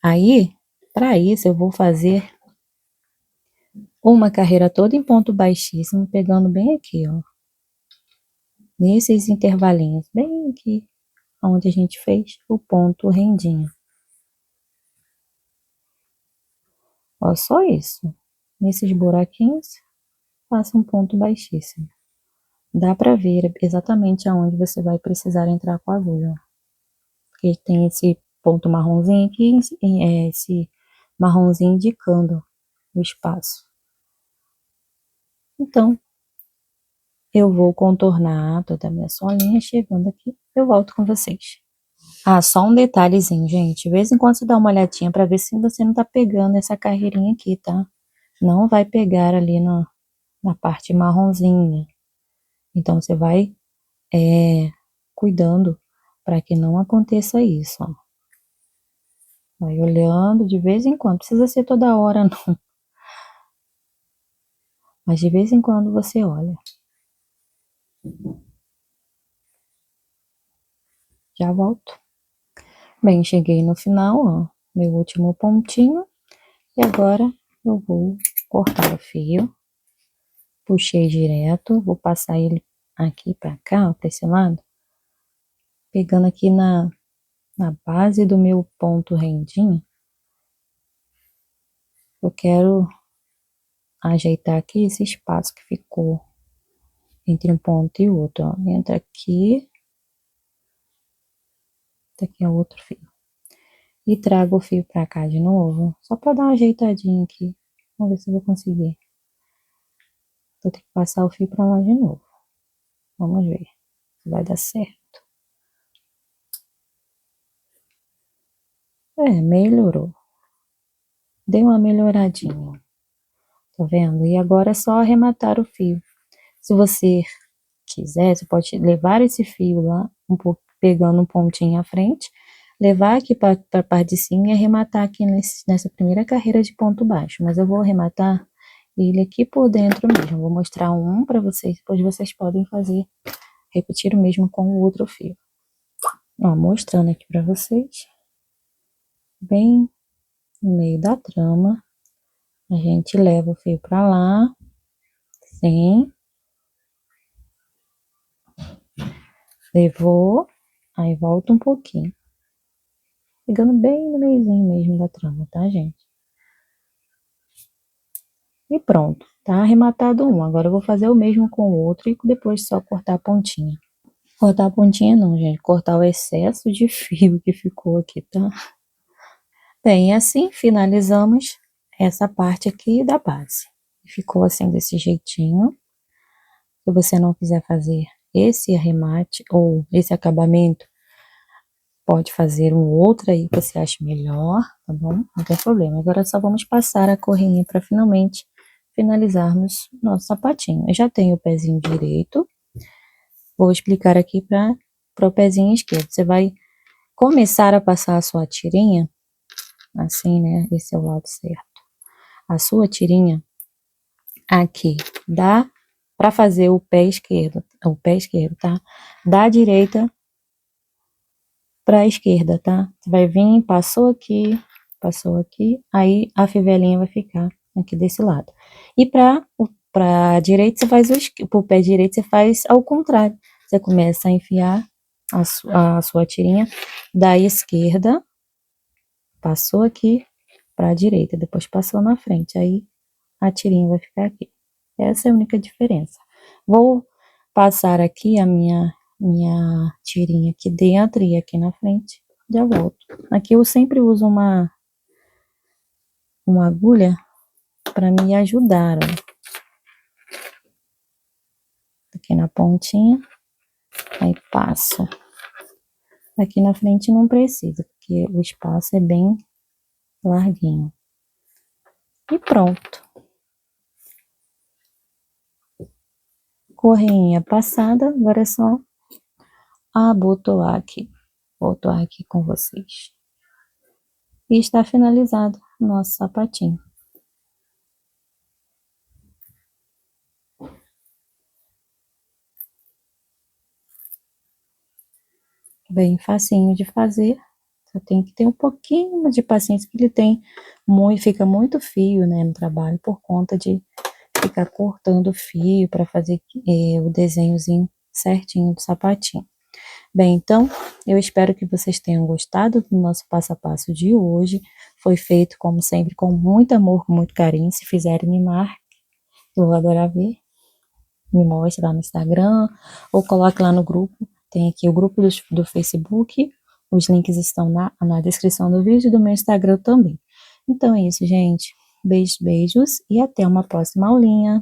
Aí, para isso, eu vou fazer uma carreira toda em ponto baixíssimo, pegando bem aqui, ó. Nesses intervalinhos, bem aqui, onde a gente fez o ponto rendinho. Ó, só isso. Nesses buraquinhos, faça um ponto baixíssimo. Dá para ver exatamente aonde você vai precisar entrar com a agulha. Porque tem esse ponto marronzinho aqui, esse marronzinho indicando o espaço. Então, eu vou contornar toda a minha solinha, chegando aqui, eu volto com vocês. Ah, só um detalhezinho, gente. De vez em quando você dá uma olhadinha para ver se você não tá pegando essa carreirinha aqui, tá? Não vai pegar ali na parte marronzinha. Então, você vai cuidando para que não aconteça isso, ó. Vai olhando de vez em quando. Não precisa ser toda hora, não. Mas de vez em quando você olha. Já volto. Bem, cheguei no final, ó. Meu último pontinho. E agora eu vou cortar o fio. Puxei direto. Vou passar ele aqui pra cá, ó, pra esse lado. Pegando aqui na base do meu ponto rendinho. Eu quero ajeitar aqui esse espaço que ficou entre um ponto e outro, ó. Entra aqui. Aqui é outro fio. E trago o fio pra cá de novo, só pra dar uma ajeitadinha aqui. Vamos ver se eu vou conseguir. Vou ter que passar o fio pra lá de novo. Vamos ver se vai dar certo. Melhorou. Deu uma melhoradinha. Tá vendo? E agora é só arrematar o fio. Se você quiser, você pode levar esse fio lá, um pouco, pegando um pontinho à frente, levar aqui para a parte de cima e arrematar aqui nessa primeira carreira de ponto baixo. Mas eu vou arrematar ele aqui por dentro mesmo. Vou mostrar um para vocês, depois vocês podem fazer, repetir o mesmo com o outro fio. Ó, mostrando aqui para vocês, bem no meio da trama, a gente leva o fio para lá, sim, levou, aí volta um pouquinho, pegando bem no meiozinho mesmo da trama, tá, gente? E pronto, tá arrematado um. Agora eu vou fazer o mesmo com o outro e depois só cortar a pontinha. Cortar a pontinha não, gente. Cortar o excesso de fio que ficou aqui, tá? Bem, assim finalizamos essa parte aqui da base. Ficou assim desse jeitinho. Se você não quiser fazer esse arremate ou esse acabamento, pode fazer um outro aí que você acha melhor, tá bom? Não tem problema. Agora só vamos passar a correinha para finalmente finalizarmos nosso sapatinho. Eu já tenho o pezinho direito. Vou explicar aqui para o pezinho esquerdo. Você vai começar a passar a sua tirinha, assim, né? Esse é o lado certo. A sua tirinha aqui, dá para fazer o pé esquerdo, tá? Da direita para a esquerda, tá? Você vai vir, passou aqui, aí a fivelinha vai ficar aqui desse lado. E para a direita, você faz pro pé direito, você faz ao contrário. Você começa a enfiar a sua tirinha da esquerda, passou aqui para a direita, depois passou na frente, aí a tirinha vai ficar aqui. Essa é a única diferença. Vou passar aqui a minha tirinha aqui dentro e aqui na frente, já volto. Aqui eu sempre uso uma agulha para me ajudar, ó. Aqui na pontinha, aí passo. Aqui na frente não precisa, porque o espaço é bem larguinho. E pronto. Correinha passada, agora é só abotoar aqui. Vou abotoar aqui com vocês. E está finalizado o nosso sapatinho. Bem facinho de fazer. Só tem que ter um pouquinho de paciência, que ele tem fica muito fio, né, no trabalho, por conta de ficar cortando fio para fazer o desenhozinho certinho do sapatinho. Bem, então, eu espero que vocês tenham gostado do nosso passo a passo de hoje. Foi feito, como sempre, com muito amor, com muito carinho. Se fizerem, me marque, eu vou adorar ver. Me mostre lá no Instagram, ou coloque lá no grupo. Tem aqui o grupo do Facebook. Os links estão na descrição do vídeo e do meu Instagram também. Então é isso, gente. Beijos, beijos e até uma próxima aulinha.